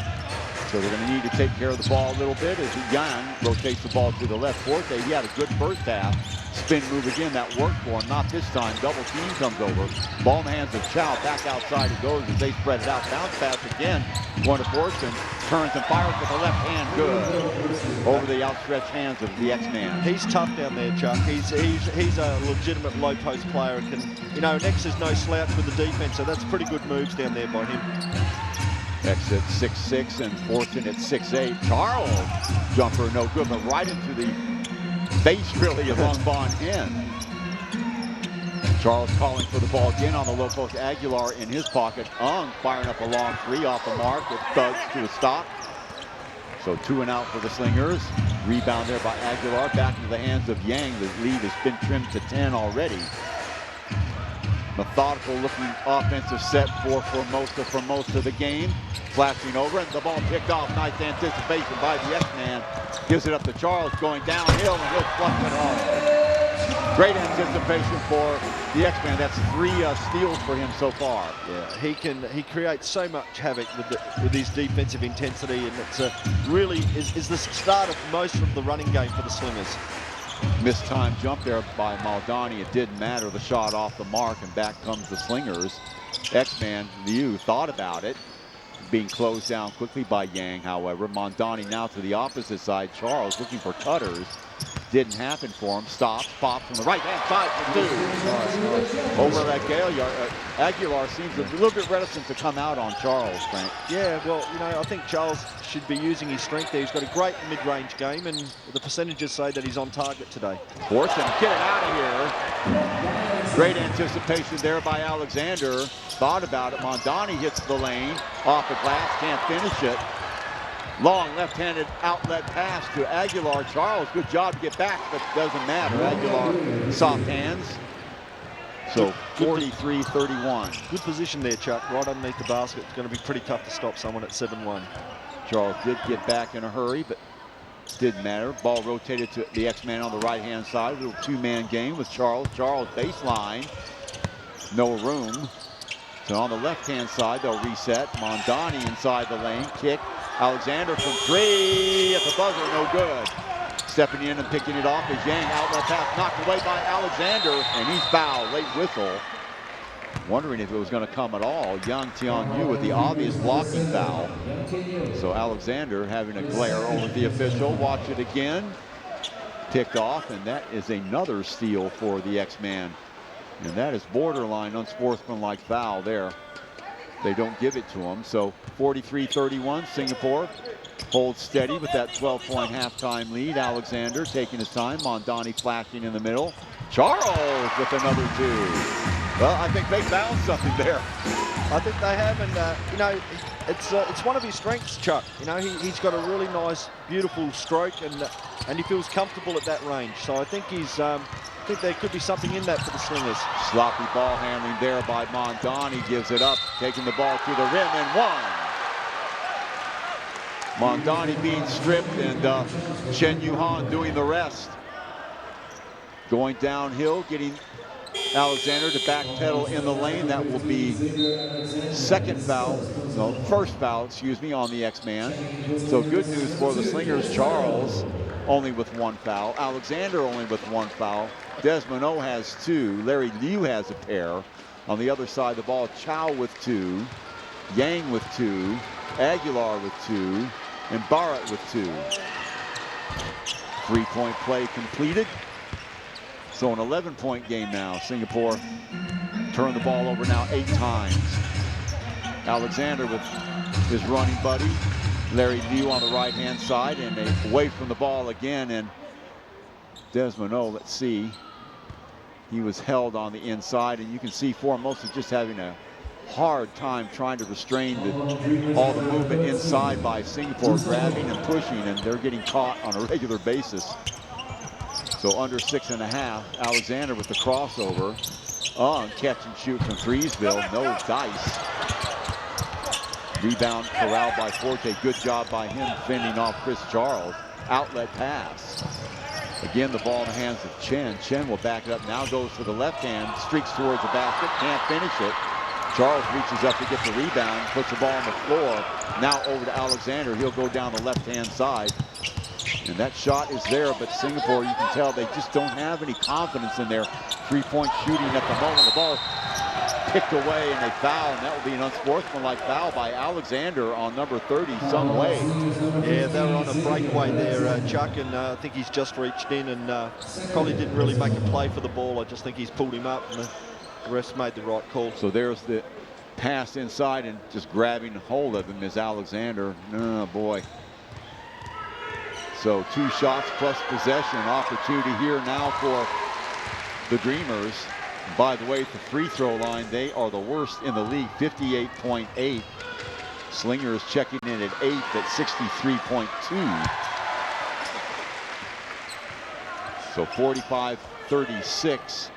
So they're going to need to take care of the ball a little bit as Yang rotates the ball to the left. Forte, he had a good first half. Spin move again, that worked for him. Not this time. Double team comes over. Ball in the hands of Chow. Back outside it goes as they spread it out. Bounce pass again. Going to Fortune. Turns and fires with the left hand. Good. Over the outstretched hands of the X-Man. He's tough down there, Chuck. He's a legitimate low post player. And can, you know, X is no slouch with the defense, so that's pretty good moves down there by him. X at 6'6" and Fortune at 6'8". Charles, jumper no good, but right into the base, really, of Ungbon in. Charles calling for the ball again on the low post. Aguilar in his pocket. Firing up a long three off the mark with thuds to a stop. So 2 and out for the Slingers. Rebound there by Aguilar. Back into the hands of Yang. The lead has been trimmed to 10 already. Methodical looking offensive set for Formosa for most of the game. Flashing over, and the ball picked off. Nice anticipation by the X-Man. Gives it up to Charles, going downhill, and he'll flush it home. Great anticipation for the X-Man. That's 3 steals for him so far. Yeah, he creates so much havoc with his defensive intensity, and it's really is the start of most of the running game for the Slingers. Missed time jump there by Maldani. It didn't matter. The shot off the mark, and back comes the Slingers. X-Man Liu thought about it. Being closed down quickly by Yang, however. Mondani now to the opposite side. Charles looking for cutters. Didn't happen for him. Stops, pops from the right-hand side for 2. Over at Aguilar seems a little bit reticent to come out on Charles, Frank. Yeah, well, you know, I think Charles should be using his strength there. He's got a great mid-range game, and the percentages say that he's on target today. Fortune, get it out of here. Great anticipation there by Alexander. Thought about it. Mondani hits the lane. Off the glass, can't finish it. Long left-handed outlet pass to Aguilar. Charles, good job to get back, but doesn't matter. Aguilar, soft hands. So 43-31. Good position there, Chuck, right underneath the basket. It's going to be pretty tough to stop someone at 7-1. Charles did get back in a hurry, but didn't matter. Ball rotated to the X-Man on the right-hand side. A little 2-man game with Charles. Charles baseline. No room. So on the left-hand side, they'll reset. Mondani inside the lane. Kick. Alexander from 3 at the buzzer, no good. Stepping in and picking it off is Yang. Outlet pass knocked away by Alexander, and he's fouled. Late whistle. Wondering if it was going to come at all. Yang Tian-Yu with the obvious blocking foul. So Alexander having a glare over the official. Watch it again. Ticked off, and that is another steal for the X-Man. And that is borderline unsportsmanlike foul there. They don't give it to him. So 43-31, Singapore holds steady with that 12-point halftime lead. Alexander taking his time. Mondani flashing in the middle. Charles with another 2. Well, I think they found something there. I think they have, and you know, it's one of his strengths, Chuck. You know, he's got a really nice, beautiful stroke, and he feels comfortable at that range. So I think I think there could be something in that for the Slingers. Sloppy ball handling there by Mondani. Gives it up, taking the ball to the rim and 1. Mondani being stripped and Chen Yuhan doing the rest. Going downhill, getting Alexander to backpedal in the lane. That will be first foul, excuse me, on the X-Man. So good news for the Slingers. Charles only with 1 foul. Alexander only with 1 foul. Desmond O has 2. Larry Liu has a pair. On the other side of the ball, Chow with 2. Yang with 2. Aguilar with 2. And Barrett with 2. 3-point play completed. So an 11-point game now. Singapore turned the ball over now 8 times. Alexander with his running buddy, Larry Liu on the right-hand side, and away from the ball again. And Desmond O, let's see. He was held on the inside, and you can see Formosa just having a hard time trying to restrain all the movement inside by Singapore, grabbing and pushing, and they're getting caught on a regular basis. So under 6.5. Alexander with the crossover. Catch and shoot from Threesville. No dice. Rebound corralled by Forte. Good job by him fending off Chris Charles. Outlet pass. Again, the ball in the hands of Chen. Chen will back it up. Now goes to the left hand. Streaks towards the basket. Can't finish it. Charles reaches up to get the rebound. Puts the ball on the floor. Now over to Alexander. He'll go down the left-hand side. And that shot is there, but Singapore, you can tell they just don't have any confidence in their 3-point shooting at the moment. The ball picked away and they foul, and that will be an unsportsmanlike foul by Alexander on number 30, Sung Wei. Yeah, they were on a breakaway there, Chuck, and I think he's just reached in and probably didn't really make a play for the ball. I just think he's pulled him up, and the refs made the right call. So there's the pass inside, and just grabbing hold of him is Alexander. Oh, boy. So 2 shots plus possession. Opportunity here now for the Dreamers. By the way, at the free throw line, they are the worst in the league, 58.8. Slingers checking in at 8th at 63.2. So 45-36.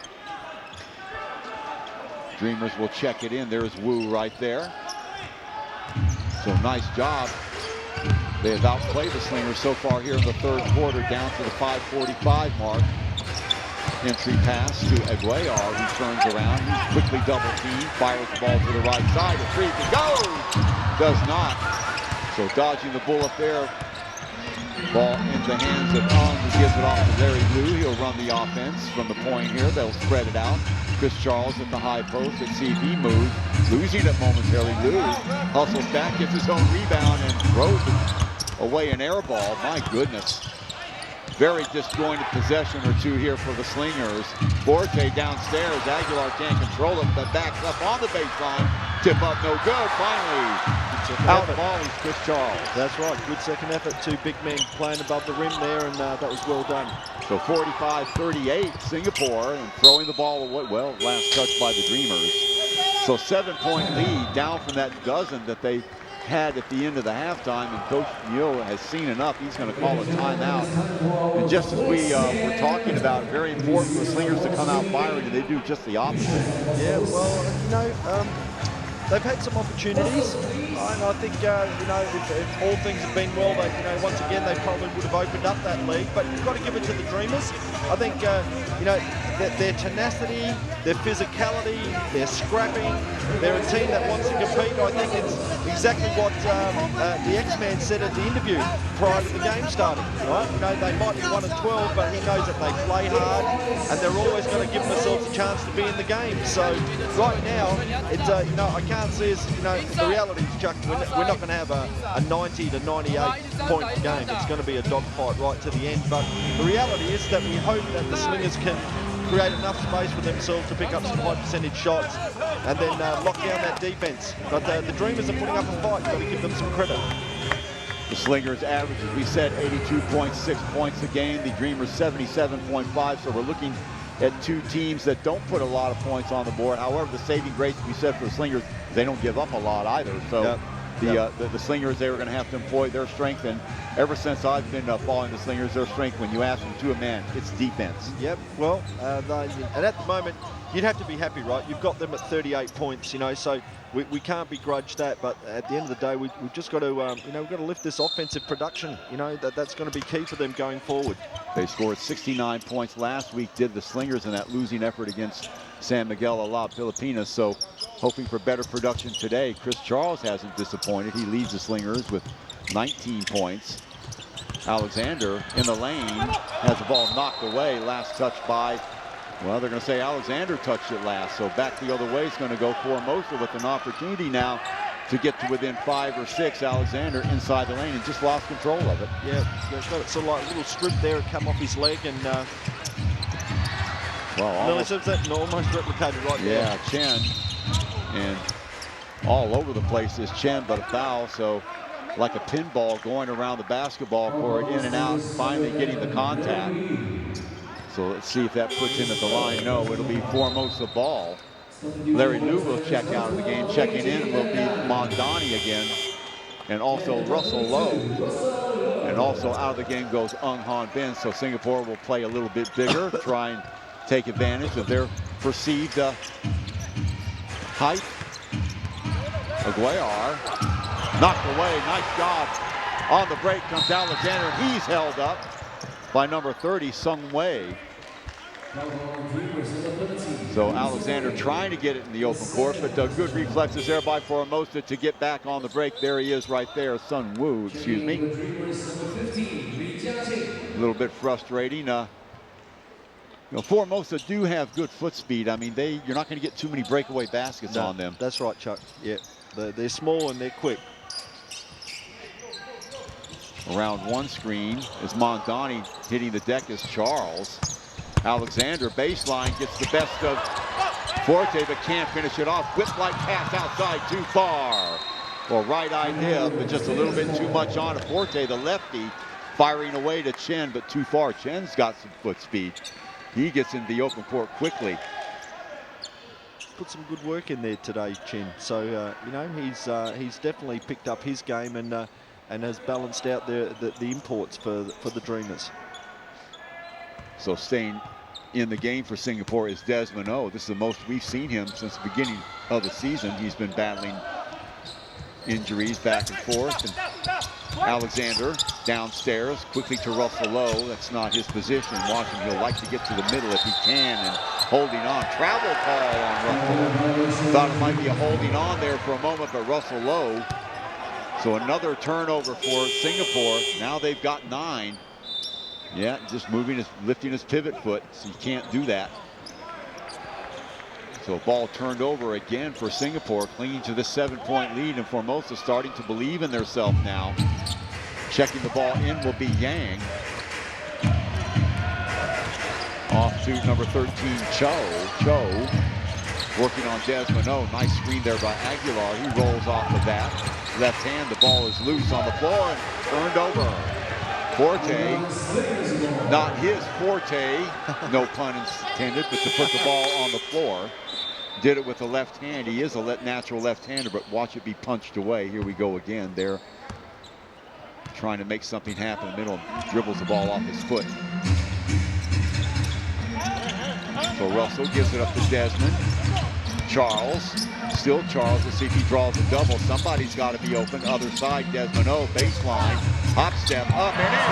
Dreamers will check it in. There's Wu right there. So nice job. They have outplayed the Slingers so far here in the 3rd quarter, down to the 5:45 mark. Entry pass to Aguilar, who turns around. He's quickly double teamed, fires the ball to the right side. A 3 can go! Does not. So dodging the bullet there. Ball into the hands of Ung, who gives it off to Larry Liu. He'll run the offense from the point here. They'll spread it out. Chris Charles at the high post. Let's see if he moves. Losing it momentarily. Liu hustles back, gets his own rebound, and throws it away an air ball. My goodness. Very disjointed possession or two here for the Slingers. Forte downstairs. Aguilar can't control it, but backs up on the baseline. Tip up, no good. Finally, out volleys Chris Charles. That's right. Good second effort. 2 big men playing above the rim there, and that was well done. So 45-38, Singapore, and throwing the ball away. Well, last touch by the Dreamers. So 7-point lead, down from that dozen that they had at the end of the halftime, and Coach Neal has seen enough. He's going to call a timeout. And just as we were talking about, very important for the Slingers to come out firing, and they do just the opposite. Yeah, well, they've had some opportunities, and I think, if all things have been well, they, once again, they probably would have opened up that lead. But you've got to give it to the Dreamers. I think, their tenacity, their physicality, their scrapping, they're a team that wants to compete. I think it's exactly what the X-Man said at the interview prior to the game starting. Right? They might be 1-12, but he knows that they play hard, and they're always going to give themselves a chance to be in the game. So right now, it's I can't see us. The reality is, Chuck, we're not going to have a 90 to 98 point game. It's going to be a dogfight right to the end. But the reality is that we hope that the Slingers can create enough space for themselves to pick up some high percentage shots and then lock down that defense. But the Dreamers are putting up a fight. You've got to give them some credit. The Slingers average, as we said, 82.6 points a game. The Dreamers 77.5. So we're looking at 2 teams that don't put a lot of points on the board. However, the saving grace, we said, for the Slingers, they don't give up a lot either. So the Slingers, they were going to have to employ their strength. And ever since I've been following the Slingers, their strength, when you ask them to a man, it's defense. Yep. Well, and at the moment, you'd have to be happy, right? You've got them at 38 points, so we can't begrudge that, but at the end of the day, we've just got to, you know, we've got to lift this offensive production. You know, that's going to be key for them going forward. They scored 69 points last week, did the Slingers in that losing effort against San Miguel a Filipinas. So hoping for better production today. Chris Charles hasn't disappointed. He leads the Slingers with 19 points. Alexander in the lane has the ball knocked away. Last touch by, well, they're going to say Alexander touched it last. So back the other way is going to go Formosa with an opportunity now to get to within 5 or 6. Alexander inside the lane and just lost control of it. Yeah, got it sort of like a little strip there. It come off his leg and well, almost replicated right there. Yeah, Chen. And all over the place is Chen, but a foul. So like a pinball going around the basketball court, in and out, finally getting the contact. So let's see if that puts him at the line. No, it'll be Formosa ball. Larry Liu will check out of the game. Checking in will be Mondani again. And also Russell Lowe. And also out of the game goes Ung Han Bin. So Singapore will play a little bit bigger, try and take advantage of their perceived height. Aguiar knocked away. Nice job. On the break comes Alexander. He's held up by number 30, Sung Wei. So Alexander trying to get it in the open court, but good reflexes there by Formosa to get back on the break. There he is right there, Sun Woo, excuse me. A little bit frustrating. You know, Formosa do have good foot speed. I mean, you're not going to get too many breakaway baskets on them. That's right, Chuck. Yeah, they're small and they're quick. Around one screen is Mondani hitting the deck as Charles. Alexander baseline gets the best of Forte, but can't finish it off. Whip-like pass outside, too far. Well, right idea, but just a little bit too much on it. Forte, the lefty, firing away to Chen, but too far. Chen's got some foot speed. He gets into the open court quickly. Put some good work in there today, Chen. So, you know, he's definitely picked up his game and has balanced out the imports for the Dreamers. So staying in the game for Singapore is Desmond O. This is the most we've seen him since the beginning of the season. He's been battling injuries back and forth. And Alexander downstairs, quickly to Russell Lowe. That's not his position. Watch him, he'll like to get to the middle if he can, and holding on. Travel call on Russell. Thought it might be a holding on there for a moment, but Russell Lowe. So another turnover for Singapore. Now they've got 9. Yeah, just lifting his pivot foot, so you can't do that. So ball turned over again for Singapore, clinging to the 7-point lead, and Formosa starting to believe in themselves now. Checking the ball in will be Yang. Off to number 13, Cho. Working on Desmond O. Nice screen there by Aguilar. He rolls off the bat. Left hand, the ball is loose on the floor and turned over. Forte, not his forte, no pun intended, but to put the ball on the floor. Did it with the left hand. He is a natural left-hander, but watch it be punched away. Here we go again. They're trying to make something happen in the middle. Dribbles the ball off his foot. So Russell gives it up to Desmond. Charles, still Charles. Let's see if he draws a double. Somebody's got to be open. Other side, Desmond O, baseline. Hop step up and in.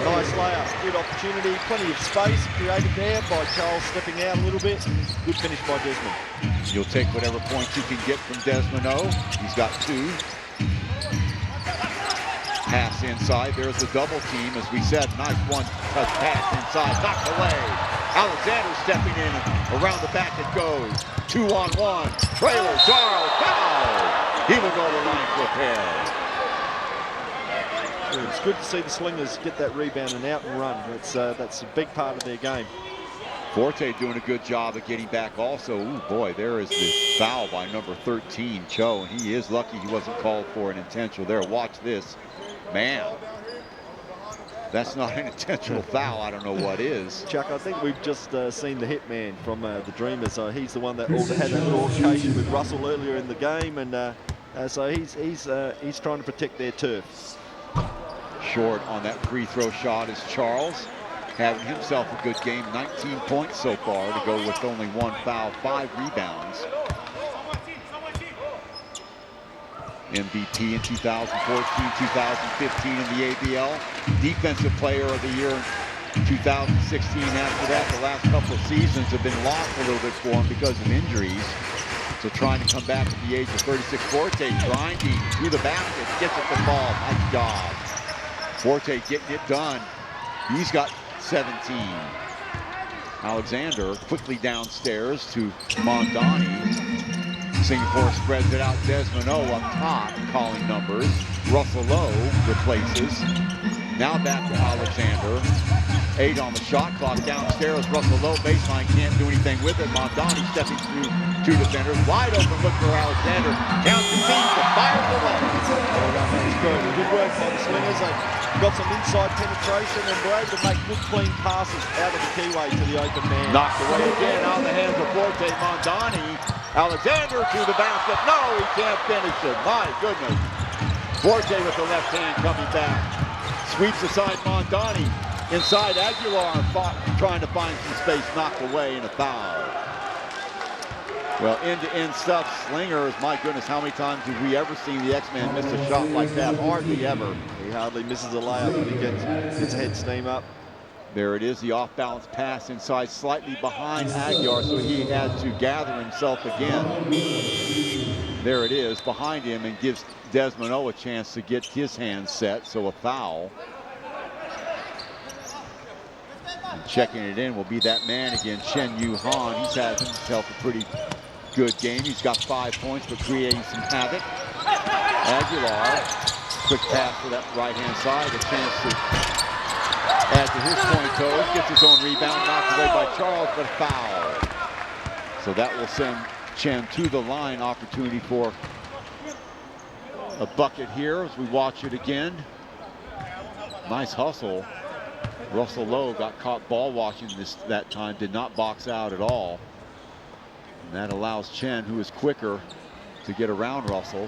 Nice layup, good opportunity, plenty of space created there by Charles stepping out a little bit. Good finish by Desmond. You'll take whatever points you can get from Desmond O. He's got 2. Pass inside, there's the double team. As we said, nice one-touch pass inside, knocked away. Alexander stepping in, around the back it goes. 2-on-1, trailer, Charles, foul! He will go to the line for a pair. It's good to see the Slingers get that rebound and out and run. That's a big part of their game. Forte doing a good job of getting back also. Ooh, boy, there is the foul by number 13, Cho, and he is lucky he wasn't called for an intentional there. Watch this. Man, that's not an intentional foul. I don't know what is. Chuck, I think we've just seen the hitman from the Dreamers. He's the one that had that altercation with Russell earlier in the game, and so he's trying to protect their turf. Short on that free throw shot is Charles, having himself a good game. 19 points so far to go with only 1 foul, 5 rebounds. MVP in 2014, 2015 in the ABL. Defensive Player of the Year in 2016. After that, the last couple of seasons have been lost a little bit for him because of injuries. So trying to come back at the age of 36. Forte grinding through the basket, gets at the ball. Nice job. Forte getting it done. He's got 17. Alexander quickly downstairs to Mondani. Singapore spreads it out. Desmond O up top, calling numbers. Russell Lowe replaces. Now back to Alexander. 8 on the shot clock downstairs. Russell Lowe baseline can't do anything with it. Mondani stepping through 2 defenders. Wide open look for Alexander. Counts the team, but fires away. Good work by the Slingers. They got some inside penetration and were able to make good clean passes out of the keyway to the open man. Knocked away again out of the hands of Forte. Mondani. Alexander to the basket. No, he can't finish it. My goodness. Forte with the left hand coming back. Sweeps aside Mondani. Inside Aguilar trying to find some space, knocked away in a foul. Well, end-to-end stuff. Slingers, my goodness, how many times have we ever seen the X-Man miss a shot like that? Hardly ever. He hardly misses a layup when he gets his head steam up. There it is, the off-balance pass inside, slightly behind Aguilar, so he had to gather himself again. There it is, behind him, and gives Desmond O a chance to get his hands set, so a foul. And checking it in will be that man again, Chen Yu Han. He's had himself a pretty good game. He's got 5 points, but creating some havoc. Aguilar, quick pass to that right-hand side, a chance to add to his point total, gets his own rebound, knocked away by Charles, but foul. So that will send Chen to the line. Opportunity for a bucket here as we watch it again. Nice hustle. Russell Lowe got caught ball watching that time, did not box out at all. And that allows Chen, who is quicker, to get around Russell.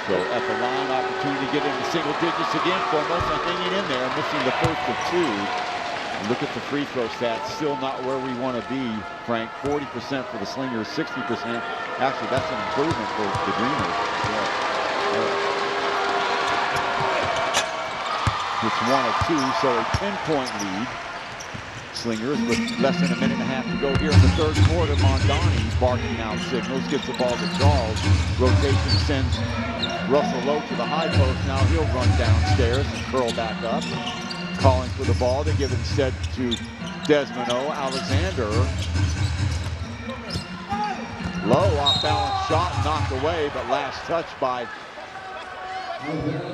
So at the line, opportunity to get into single digits again. Formosa hanging in there, missing the first of 2. And look at the free throw stats, still not where we want to be, Frank. 40% for the Slingers, 60%. Actually, that's an improvement for the Dreamers. It's 1 of 2, so a 10-point lead. Slingers with less than a minute and a half to go here in the third quarter. Mondani barking out signals, gets the ball to Charles. Rotation sends Russell Lowe to the high post. Now he'll run downstairs and curl back up. Calling for the ball. They give it instead to Desmond O. Alexander. Low off-balance shot, knocked away, but last touch by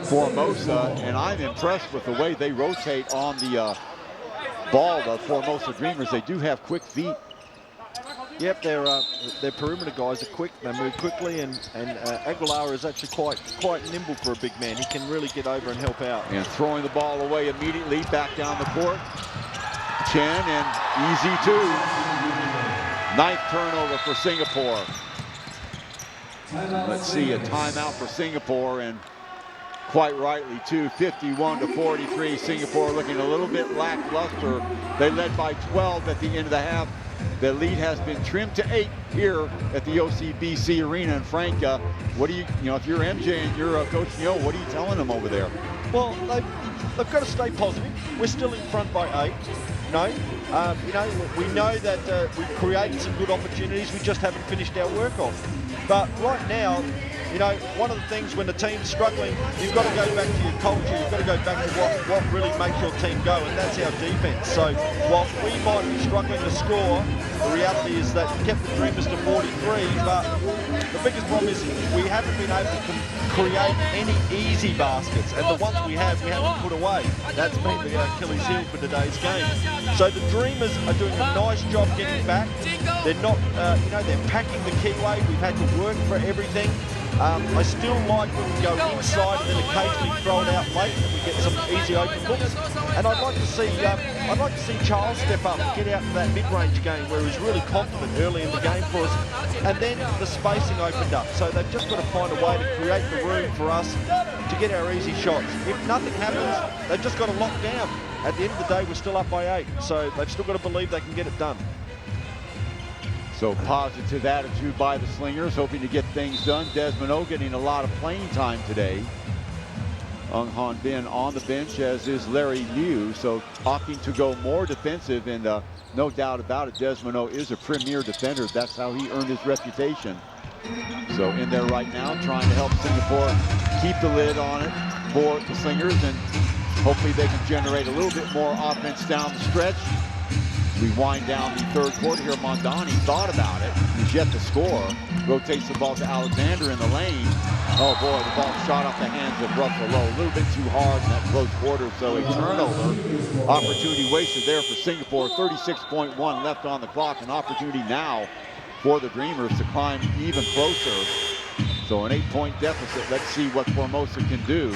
Formosa. And I'm impressed with the way they rotate on the ball, the Formosa Dreamers. They do have quick feet. Yep, their perimeter guys are quick. They move quickly, and Aguilar is actually quite nimble for a big man. He can really get over and help out. And throwing the ball away immediately back down the court. Chen, and easy 2. 9th turnover for Singapore. Let's see, a timeout for Singapore, and quite rightly too. 51-43. Singapore looking a little bit lackluster. They led by 12 at the end of the half. The lead has been trimmed to 8 here at the OCBC Arena. And Frank, what do you if you're MJ and you're Coach Neal, what are you telling them over there? Well, they've got to stay positive. We're still in front by 8. We know that we created some good opportunities. We just haven't finished our work off. But right now, one of the things when the team's struggling, you've got to go back to your culture. You've got to go back to what really makes your team go, and that's our defense. So whilst we might be struggling to score, the reality is that we kept the Dreamers to 43, but the biggest problem is we haven't been able to create any easy baskets, and the ones we haven't put away. That's been the Achilles heel for today's game. So the Dreamers are doing a nice job getting back. They're not, they're packing the keyway. We've had to work for everything. I still like when we go inside and then occasionally throw it out late and we get some easy open looks. And I'd like to see Charles step up and get out to that mid-range game where he's really confident early in the game for us. And then the spacing opened up. So they've just got to find a way to create the room for us to get our easy shots. If nothing happens, they've just got to lock down. At the end of the day, we're still up by 8. So they've still got to believe they can get it done. So positive attitude by the Slingers, hoping to get things done. Desmond O getting a lot of playing time today. Ung Han Bin on the bench, as is Larry Liu. So opting to go more defensive, and no doubt about it, Desmond O is a premier defender. That's how he earned his reputation. So in there right now, trying to help Singapore keep the lid on it for the Slingers, and hopefully they can generate a little bit more offense down the stretch. We wind down the third quarter here. Mondani thought about it. He's yet to score. Rotates the ball to Alexander in the lane. Oh boy, the ball shot off the hands of Russell Lowe. A little bit too hard in that close quarter, so a turnover. Opportunity wasted there for Singapore. 36.1 left on the clock. An opportunity now for the Dreamers to climb even closer. So an 8-point deficit. Let's see what Formosa can do.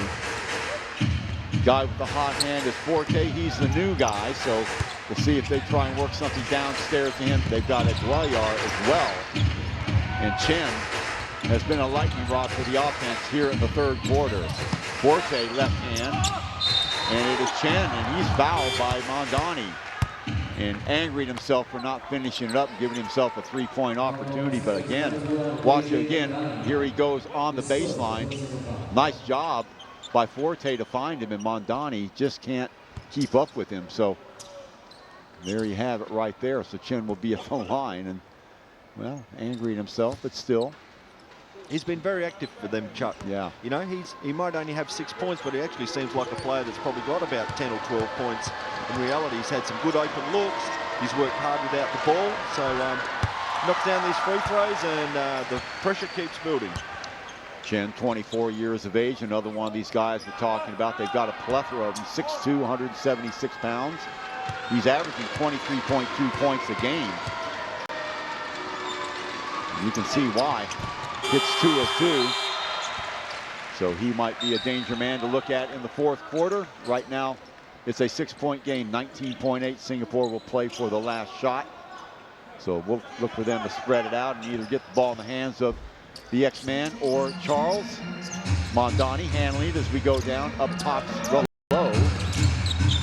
Guy with the hot hand is Forte. He's the new guy, so we'll see if they try and work something downstairs to him. They've got Aguilar as well. And Chen has been a lightning rod for the offense here in the third quarter. Forte left hand, and it is Chen, and he's fouled by Mondani. And angry at himself for not finishing it up and giving himself a three-point opportunity. But again, watch it again. Here he goes on the baseline. Nice job by Forte to find him, and Mondani just can't keep up with him. So there you have it right there. So Chen will be at the line, and well, angry at himself, but still. He's been very active for them, Chuck. Yeah. You know, he might only have 6 points, but he actually seems like a player that's probably got about 10 or 12 points. In reality, he's had some good open looks. He's worked hard without the ball. So knocks down these free throws, and the pressure keeps building. Chen, 24 years of age, another one of these guys we're talking about. They've got a plethora of them, 6'2", 176 pounds. He's averaging 23.2 points a game. You can see why. Hits 2 of 2. So he might be a danger man to look at in the fourth quarter. Right now, it's a 6-point game, 19.8. Singapore will play for the last shot. So we'll look for them to spread it out and either get the ball in the hands of the X-Man or Charles. Mondani handling it as we go down. Up top, low.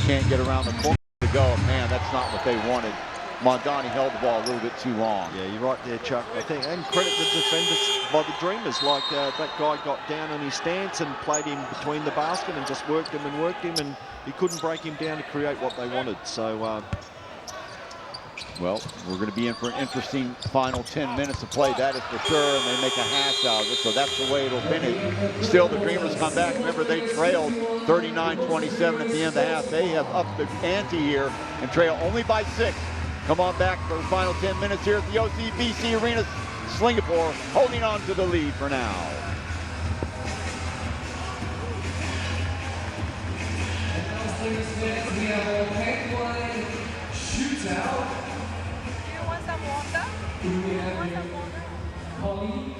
Can't get around the corner to go. Man, that's not what they wanted. Mondani held the ball a little bit too long. Yeah, you're right there, Chuck. I think, and credit the defenders by the Dreamers. Like that guy got down on his stance and played him between the basket and just worked him, and he couldn't break him down to create what they wanted. So, well, we're going to be in for an interesting final 10 minutes of play, that is for sure, and they make a hash out of it, so that's the way it'll finish. Still, the Dreamers come back. Remember, they trailed 39-27 at the end of the half. They have upped the ante here and trail only by 6. Come on back for the final 10 minutes here at the OCBC Arena. Singapore holding on to the lead for now. We have a hang-line shootout. Do you want some water? Do we have here Polly?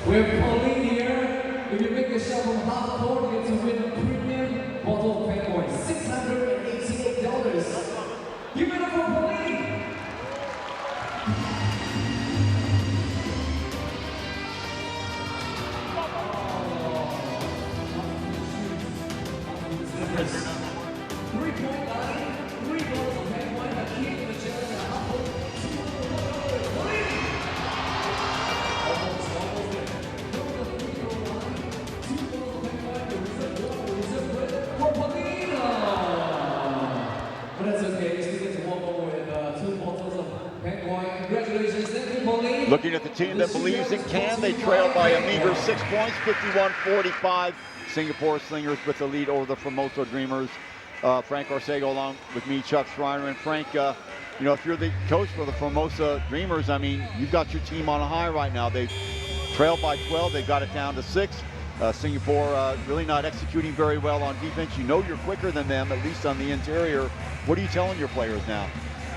We have Pauline here. If you make a shot from half court, you get to win a premium bottle of Penguin. $688. Give it up for Pauline. Three-point line, 3 bottles of Penguin, a key to the challenge and a half court. Pauline! Almost there. From the free-throw line, 2 bottles of Penguin, the reserve for Pauline. But that's okay, you still get to walk over with 2 bottles of Penguin. Congratulations, thank you, Pauline. Looking at the team that believes it can, they trail by a meager 6 points, 51-45. Singapore Slingers with the lead over the Formosa Dreamers. Frank Arcego along with me, Chuck Schreiner. And Frank, you know, if you're the coach for the Formosa Dreamers, I mean, you've got your team on a high right now. They've trailed by 12. They've got it down to 6. Singapore really not executing very well on defense. You know you're quicker than them, at least on the interior. What are you telling your players now?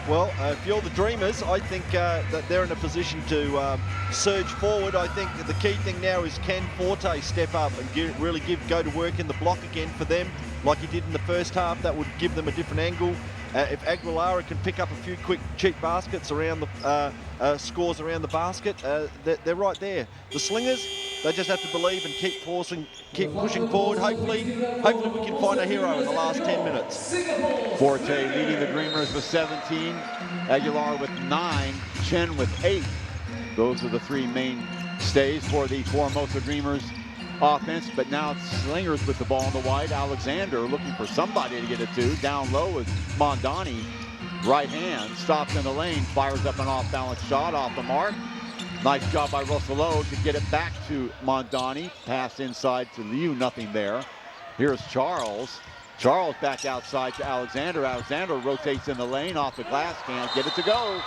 Well, if you're the Dreamers, I think that they're in a position to surge forward. I think the key thing now is can Forte step up and really go to work in the block again for them, like he did in the first half. That would give them a different angle. If Aguilar can pick up a few quick, cheap baskets around the scores around the basket, they're right there. The Slingers, they just have to believe and keep forcing, keep pushing forward. Hopefully we can find a hero in the last 10 minutes. Forte leading the Dreamers with 17, Aguilar with 9, Chen with 8. Those are the three mainstays for the Formosa Dreamers offense, but now it's Slingers with the ball in the white. Alexander looking for somebody to get it to. Down low is Mondani. Right hand, stops in the lane, fires up an off-balance shot off the mark. Nice job by Russell to get it back to Mondani. Pass inside to Liu, nothing there. Here's Charles. Charles back outside to Alexander. Alexander rotates in the lane, off the glass, can't get it to go.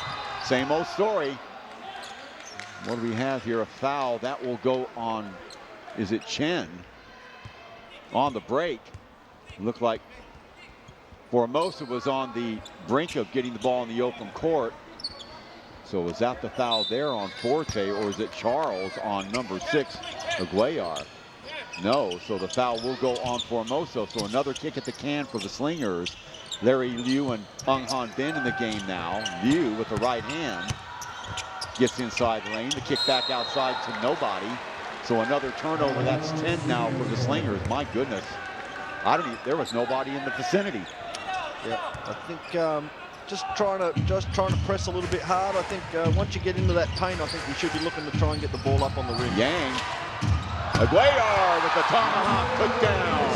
Same old story. What do we have here? A foul. That will go on, is it Chen? On the break. Looked like Formosa was on the brink of getting the ball in the open court. So is that the foul there on Forte, or is it Charles on number 6, Aguilar? No, so the foul will go on Formosa. So another kick at the can for the Slingers. Larry Liu and Ung Han Bin in the game now. Liu with the right hand gets inside the lane. The kick back outside to nobody. So another turnover. That's 10 now for the Slingers. My goodness. There was nobody in the vicinity. Yeah, I think just trying to press a little bit hard. I think once you get into that paint, I think you should be looking to try and get the ball up on the rim. Yang. Aguilar with the tomahawk put down.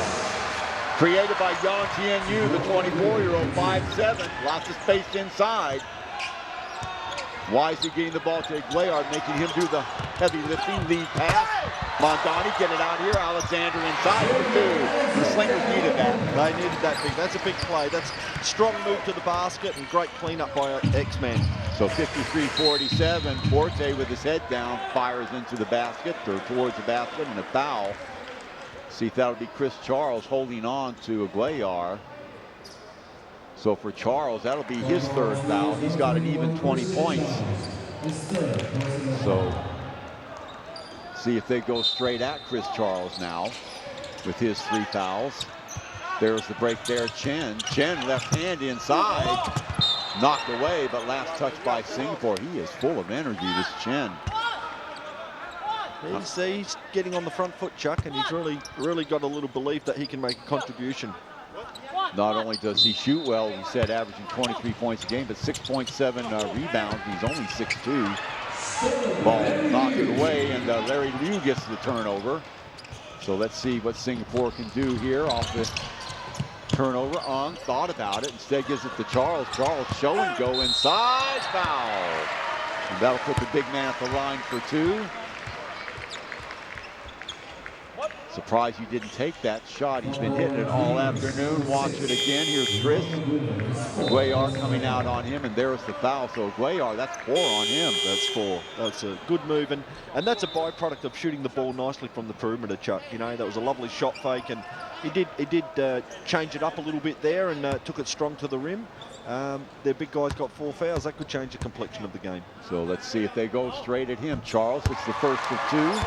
Created by Yang Tianyu, the 24-year-old, 5'7", lots of space inside. Wisely getting the ball to Aguilar, making him do the heavy lifting, lead pass. Mondani get it out here, Alexander inside for 2. The Slingers needed that. They needed that big. That's a big play. That's a strong move to the basket and great cleanup by X-Man. So 53-47, Forte with his head down, fires into the basket, or towards the basket, and a foul. See if that'll be Chris Charles holding on to Aguilar. So for Charles, that'll be his 3rd foul. He's got an even 20 points. So see if they go straight at Chris Charles now with his 3 fouls. There's the break there, Chen. Chen left hand inside, knocked away, but last touch by Singapore. He is full of energy, this Chen. He's getting on the front foot, Chuck, and he's really got a little belief that he can make a contribution. Not only does he shoot well, we said averaging 23 points a game, but 6.7 rebounds. He's only 6'2". Ball knocked it away, and Larry Liu gets the turnover. So let's see what Singapore can do here off the turnover. Ung thought about it, instead gives it to Charles. Charles show and go inside, foul. And that'll put the big man at the line for 2. Surprised you didn't take that shot. He's been hitting it all afternoon. Watch it again. Here's Chris. Aguilar coming out on him, and there's the foul. So Aguilar, that's 4 on him. That's 4. That's a good move, and that's a byproduct of shooting the ball nicely from the perimeter, Chuck. You know, that was a lovely shot fake, and he did change it up a little bit there and took it strong to the rim. Their big guy's got 4 fouls. That could change the complexion of the game. So let's see if they go straight at him. Charles, it's the first of 2.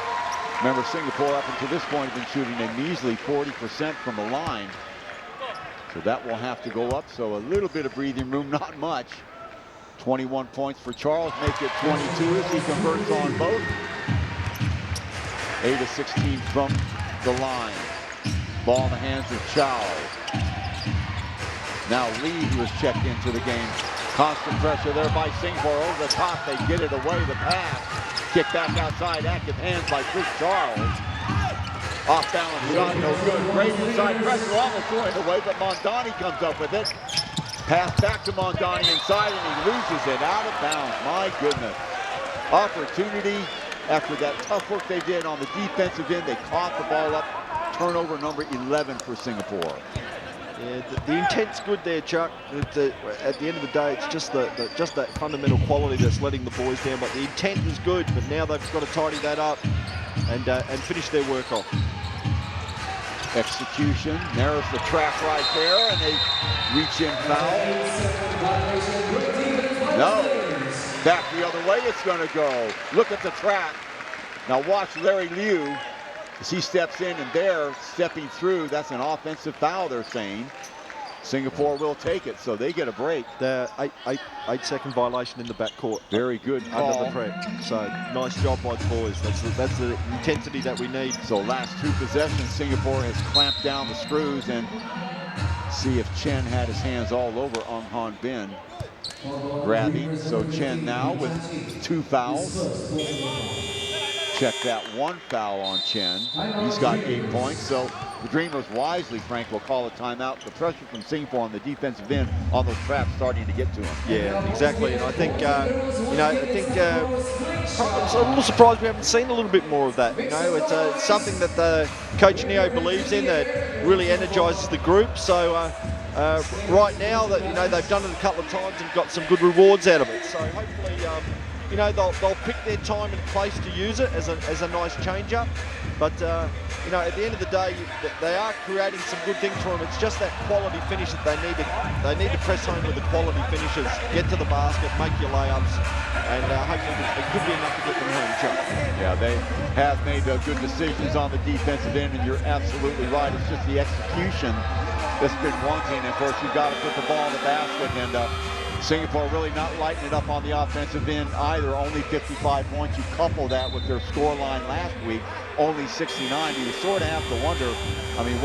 Remember, Singapore up until this point have been shooting a measly 40% from the line. So that will have to go up. So a little bit of breathing room, not much. 21 points for Charles, make it 22 as he converts on both. 8 of 16 from the line. Ball in the hands of Chow. Now Lee, who has checked into the game. Constant pressure there by Singapore. Over the top, they get it away, the pass. Kick back outside, active hands by Chris Charles. Off balance shot, no good. Great inside pressure, almost throwing it away, but Mondani comes up with it. Pass back to Mondani inside, and he loses it out of bounds. My goodness. Opportunity after that tough work they did on the defensive end. They caught the ball up. Turnover number 11 for Singapore. Yeah, the intent's good there, Chuck. At the end of the day, it's just that fundamental quality that's letting the boys down. But the intent is good, but now they've got to tidy that up and finish their work off. Execution, there's the trap right there, and they reach in foul. No, back the other way it's going to go. Look at the trap. Now watch Larry Liu. As he steps in, and there, stepping through, that's an offensive foul, they're saying. Singapore will take it, so they get a break. The 8-second violation in the backcourt. Very good call. Under the threat. So nice job by the boys. That's the intensity that we need. So last 2 possessions, Singapore has clamped down the screws, and see if Chen had his hands all over Ong Han Bin. Grabbing. So Chen now with 2 fouls. Check that 1 foul on Chen. He's got 8 points. So the Dreamers wisely, Frank, will call a timeout. The pressure from Singapore on the defensive end on those traps starting to get to him. Yeah, exactly. And I think, I'm a little surprised we haven't seen a little bit more of that. You know, it's something that the Coach Neo believes in, that really energises the group. So right now, that they've done it a couple of times and got some good rewards out of it. So hopefully, they'll pick their time and place to use it as a nice change-up. But, at the end of the day, they are creating some good things for them. It's just that quality finish that they need to press home with the quality finishes. Get to the basket, make your layups, and hopefully it could be enough to get them home, Chuck. Yeah, they have made good decisions on the defensive end, and you're absolutely right. It's just the execution that's been wanting. And of course, you've got to put the ball in the basket, and Singapore really not lighting it up on the offensive end either. Only 55 points. You couple that with their score line last week, only 69. You sort of have to wonder,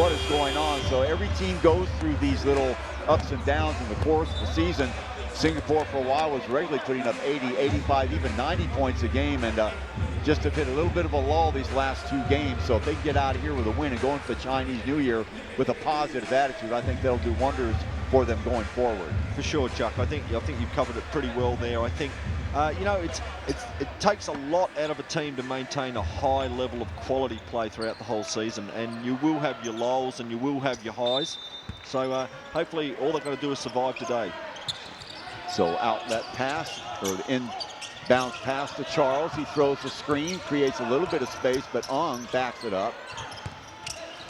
what is going on? So every team goes through these little ups and downs in the course of the season. Singapore for a while was regularly putting up 80, 85, even 90 points a game, and just have hit a little bit of a lull these last 2 games. So if they can get out of here with a win and go into the Chinese New Year with a positive attitude, I think they'll do wonders for them going forward. For sure, Chuck. I think you've covered it pretty well there. I think it takes a lot out of a team to maintain a high level of quality play throughout the whole season, and you will have your lulls and you will have your highs. So hopefully all they've got to do is survive today. So outlet pass, or the inbounds pass to Charles. He throws the screen, creates a little bit of space, but Ong backs it up.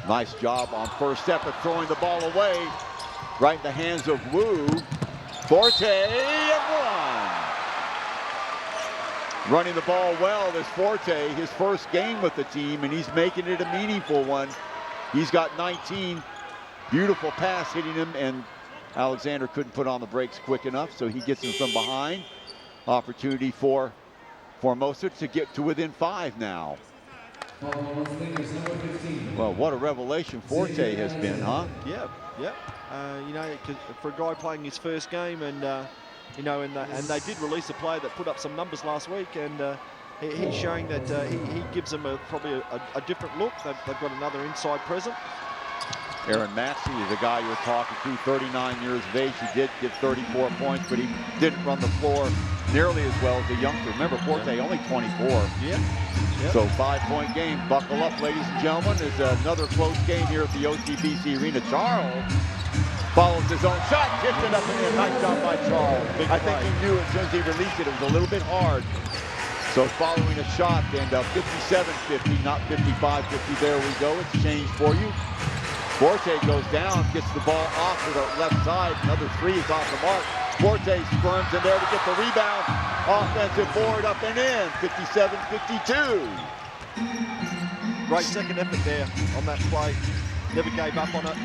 Nice job on first step of throwing the ball away. Right in the hands of Wu. Forte and 1. Running the ball well, this Forte, his first game with the team, and he's making it a meaningful one. He's got 19. Beautiful pass hitting him, and Alexander couldn't put on the brakes quick enough, so he gets him from behind. Opportunity for Formosa to get to within 5 now. Well, what a revelation Forte has been, huh? Yeah. For a guy playing his first game, and and they did release a player that put up some numbers last week, and he's showing that he gives them probably a different look. They've got another inside present. Aaron Maxey, the guy you're talking to, 39 years of age. He did get 34 points, but he didn't run the floor nearly as well as a youngster. Remember, Forte only 24. Yeah. So 5-point game. Buckle up, ladies and gentlemen. There's another close game here at the OCBC Arena. Charles follows his own shot, tipped it up and in. Nice job by Charles. I think he knew as soon as he released it, it was a little bit hard. So following a shot, and 57-50, not 55-50. There we go. It's changed for you. Forte goes down, gets the ball off to the left side. Another 3 is off the mark. Forte squirms in there to get the rebound. Offensive board up and in. 57-52. Great second effort there on that play. Never gave up on it.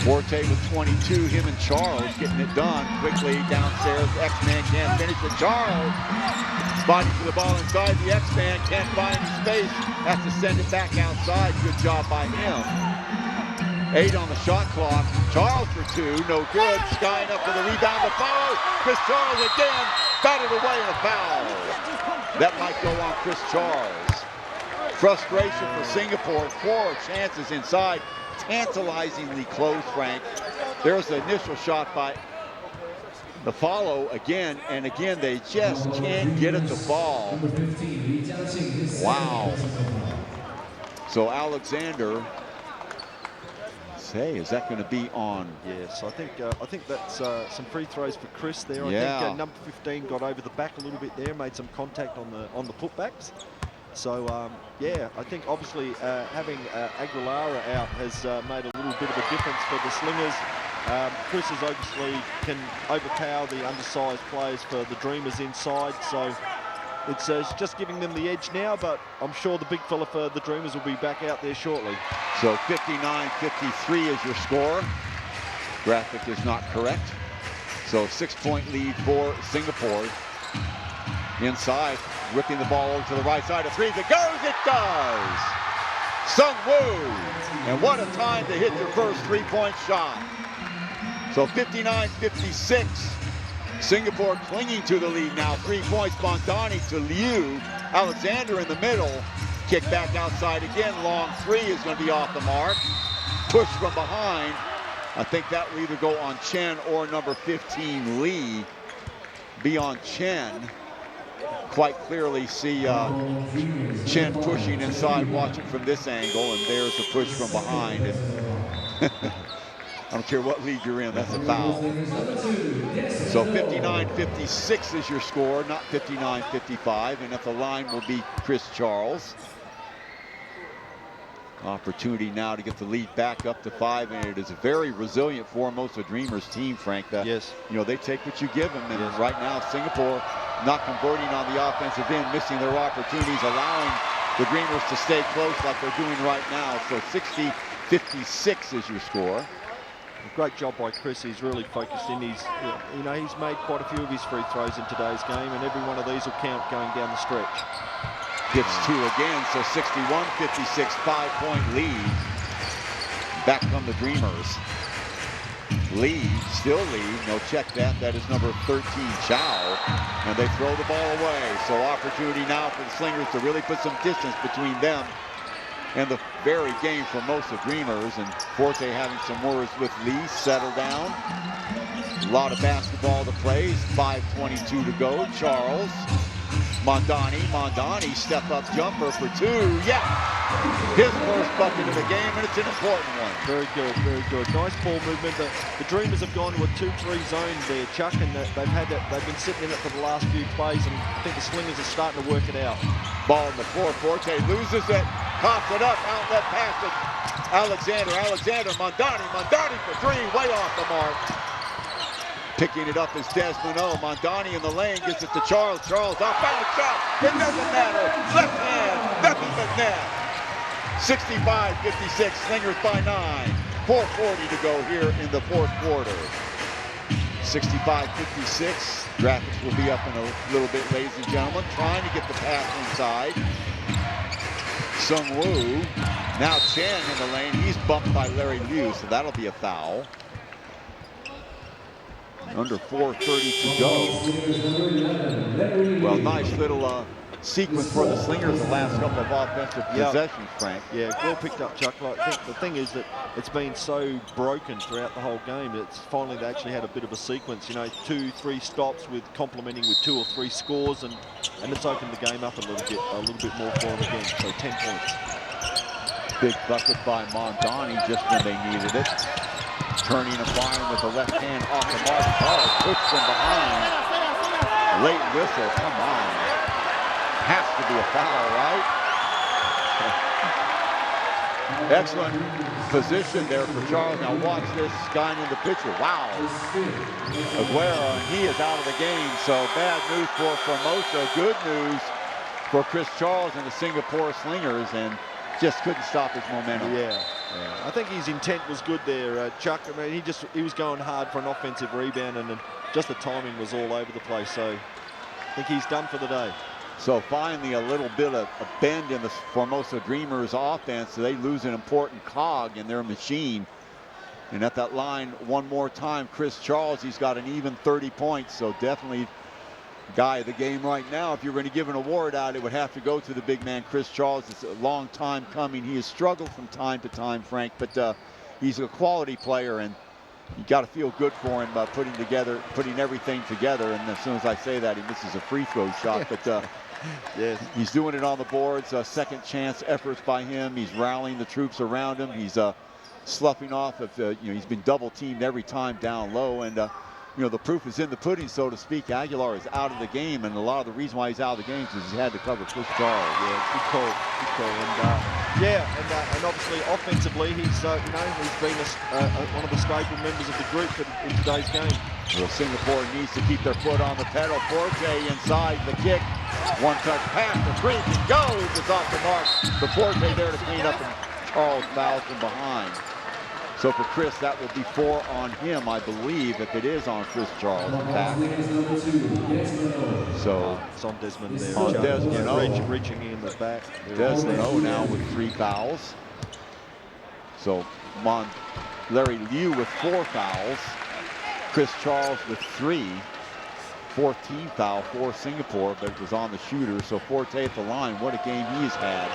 Forte with 22. Him and Charles getting it done quickly downstairs. X-Man can't finish it. Charles fighting for the ball inside. The X-Man can't find space. Has to send it back outside. Good job by him. 8 on the shot clock. Charles for 2, no good. Skying up for the rebound to follow. Chris Charles again, batted away in a foul. That might go on Chris Charles. Frustration for Singapore. 4 chances inside. Tantalizingly close, Frank. There's the initial shot by the follow again, and again, they just can't get it to fall. Wow. So Alexander, hey, is that going to be on? Yes, I think that's some free throws for Chris there. Yeah. I think number 15 got over the back a little bit there, made some contact on the putbacks. So yeah, I think obviously having Aguilera out has made a little bit of a difference for the Slingers. Chris is obviously can overpower the undersized players for the Dreamers inside. So it's just giving them the edge now, but I'm sure the big fella for the Dreamers will be back out there shortly. So 59-53 is your score. Graphic is not correct. So 6-point lead for Singapore. Inside, whipping the ball over to the right side. A three that goes, it does! Sung Woo! And what a time to hit your first three-point shot. So 59-56. Singapore clinging to the lead now. 3 points, Mondani to Liu. Alexander in the middle. Kick back outside again. Long three is going to be off the mark. Push from behind. I think that will either go on Chen or number 15, Lee. Be on Chen. Quite clearly see Chen pushing inside, watching from this angle, and there's the push from behind. And I don't care what league you're in, that's a foul. So 59-56 is your score, not 59-55, and at the line will be Chris Charles. Opportunity now to get the lead back up to 5, and it is a very resilient Formosa Dreamers team, Frank. Yes. You know, they take what you give them, and right now Singapore not converting on the offensive end, missing their opportunities, allowing the Dreamers to stay close like they're doing right now. So 60-56 is your score. Great job by Chris. He's really focused in. He's made quite a few of his free throws in today's game, and every one of these will count going down the stretch. Gets 2 again, so 61-56, 5-point lead. Back from the Dreamers. Lee, still Lee, no, check that. That is number 13, Chow. And they throw the ball away. So opportunity now for the Slingers to really put some distance between them and the very game for most of Dreamers. And Forte having some words with Lee, settle down. A lot of basketball to play, 5:22 to go. Charles. Mondani, step-up jumper for 2. Yeah! His first bucket of the game, and it's an important one. Very good, very good. Nice ball movement. The Dreamers have gone to a 2-3 zone there, Chuck, and they've been sitting in it for the last few plays, and I think the Slingers are starting to work it out. Ball on the floor. Forte loses it, pops it up, outlet pass it. Alexander, Mondani for 3, way off the mark. Picking it up is Desmond O. Mondani in the lane, gets it to Charles. Charles outbound shot. It doesn't matter. Left hand, nothing but net. 65-56, Slingers by 9. 4:40 to go here in the fourth quarter. 65-56. Graphics will be up in a little bit, ladies and gentlemen. Trying to get the pass inside. Sung Woo. Now Chen in the lane. He's bumped by Larry Liu, so that'll be a foul. Under 4:30 to go. Well, nice little sequence for the Slingers the last couple of offensive possessions, Frank. Yeah, well picked up, Chuck. I think the thing is that it's been so broken throughout the whole game. It's finally they actually had a bit of a sequence. 2-3 stops with complementing with 2 or 3 scores, and it's opened the game up a little bit more for them again. So 10 points. Big bucket by Mondani just when they needed it. Turning and firing with the left hand off the mark. Oh, push from behind. Late whistle, come on. Has to be a foul, right? Excellent position there for Charles. Now watch this guy in the picture. Wow. Aguero, and he is out of the game. So bad news for Formosa. Good news for Chris Charles and the Singapore Slingers, and just couldn't stop his momentum. Yeah. I think his intent was good there, Chuck. I mean, he was going hard for an offensive rebound, and then just the timing was all over the place. So I think he's done for the day. So finally a little bit of a bend in the Formosa Dreamers offense. So they lose an important cog in their machine. And at that line one more time, Chris Charles, he's got an even 30 points. So definitely guy of the game right now. If you're going to give an award out, it would have to go to the big man, Chris Charles. It's a long time coming. He has struggled from time to time, Frank, but he's a quality player, and you got to feel good for him putting everything together. And as soon as I say that, he misses a free throw shot, but yes, he's doing it on the boards. Second chance efforts by him. He's rallying the troops around him. He's sloughing off. He's been double teamed every time down low, and the proof is in the pudding, so to speak. Aguilar is out of the game, and a lot of the reason why he's out of the game is he had to cover Chris Charles. Yeah, good call. And obviously offensively, he's been one of the staple members of the group in today's game. Well, Singapore needs to keep their foot on the pedal. Forte inside the kick. One-touch pass, the three can go. It's off the mark. The Forte there to clean up, and Charles fouls from behind. So for Chris, that will be 4 on him, I believe, if it is on Chris Charles back. So it's on Desmond there. On Desmond, yeah, reaching in the back. Desmond now with 3 fouls. So Larry Liu with 4 fouls. Chris Charles with 3. 14 foul for Singapore, but it was on the shooter. So Forte at the line, what a game he's had.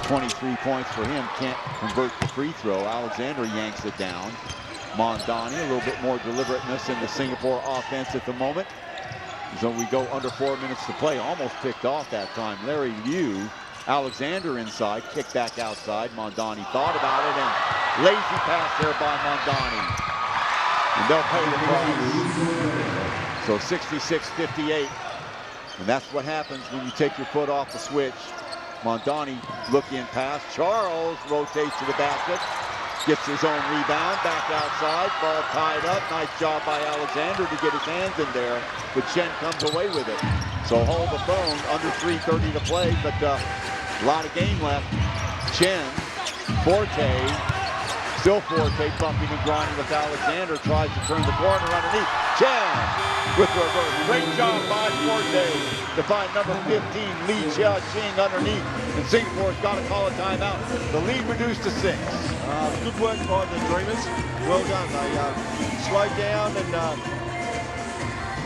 23 points for him, can't convert the free throw. Alexander yanks it down. Mondani, a little bit more deliberateness in the Singapore offense at the moment. So we go under 4 minutes to play, almost picked off that time. Larry Liu, Alexander inside, kick back outside. Mondani thought about it, and lazy pass there by Mondani. And they'll pay the price. So 66-58, and that's what happens when you take your foot off the switch. Mondani look in pass. Charles rotates to the basket, gets his own rebound, back outside, ball tied up. Nice job by Alexander to get his hands in there, but Chen comes away with it. So hold the phone, under 3:30 to play, but a lot of game left. Chen, Forte, still Forte bumping and grinding with Alexander, tries to turn the corner underneath. Chen with reverse. Great job by Forte to find number 15, Li Chia-Ching, underneath. And Singapore's got to call a timeout. The lead reduced to 6. Good work by the Dreamers. Well done. They slowed down and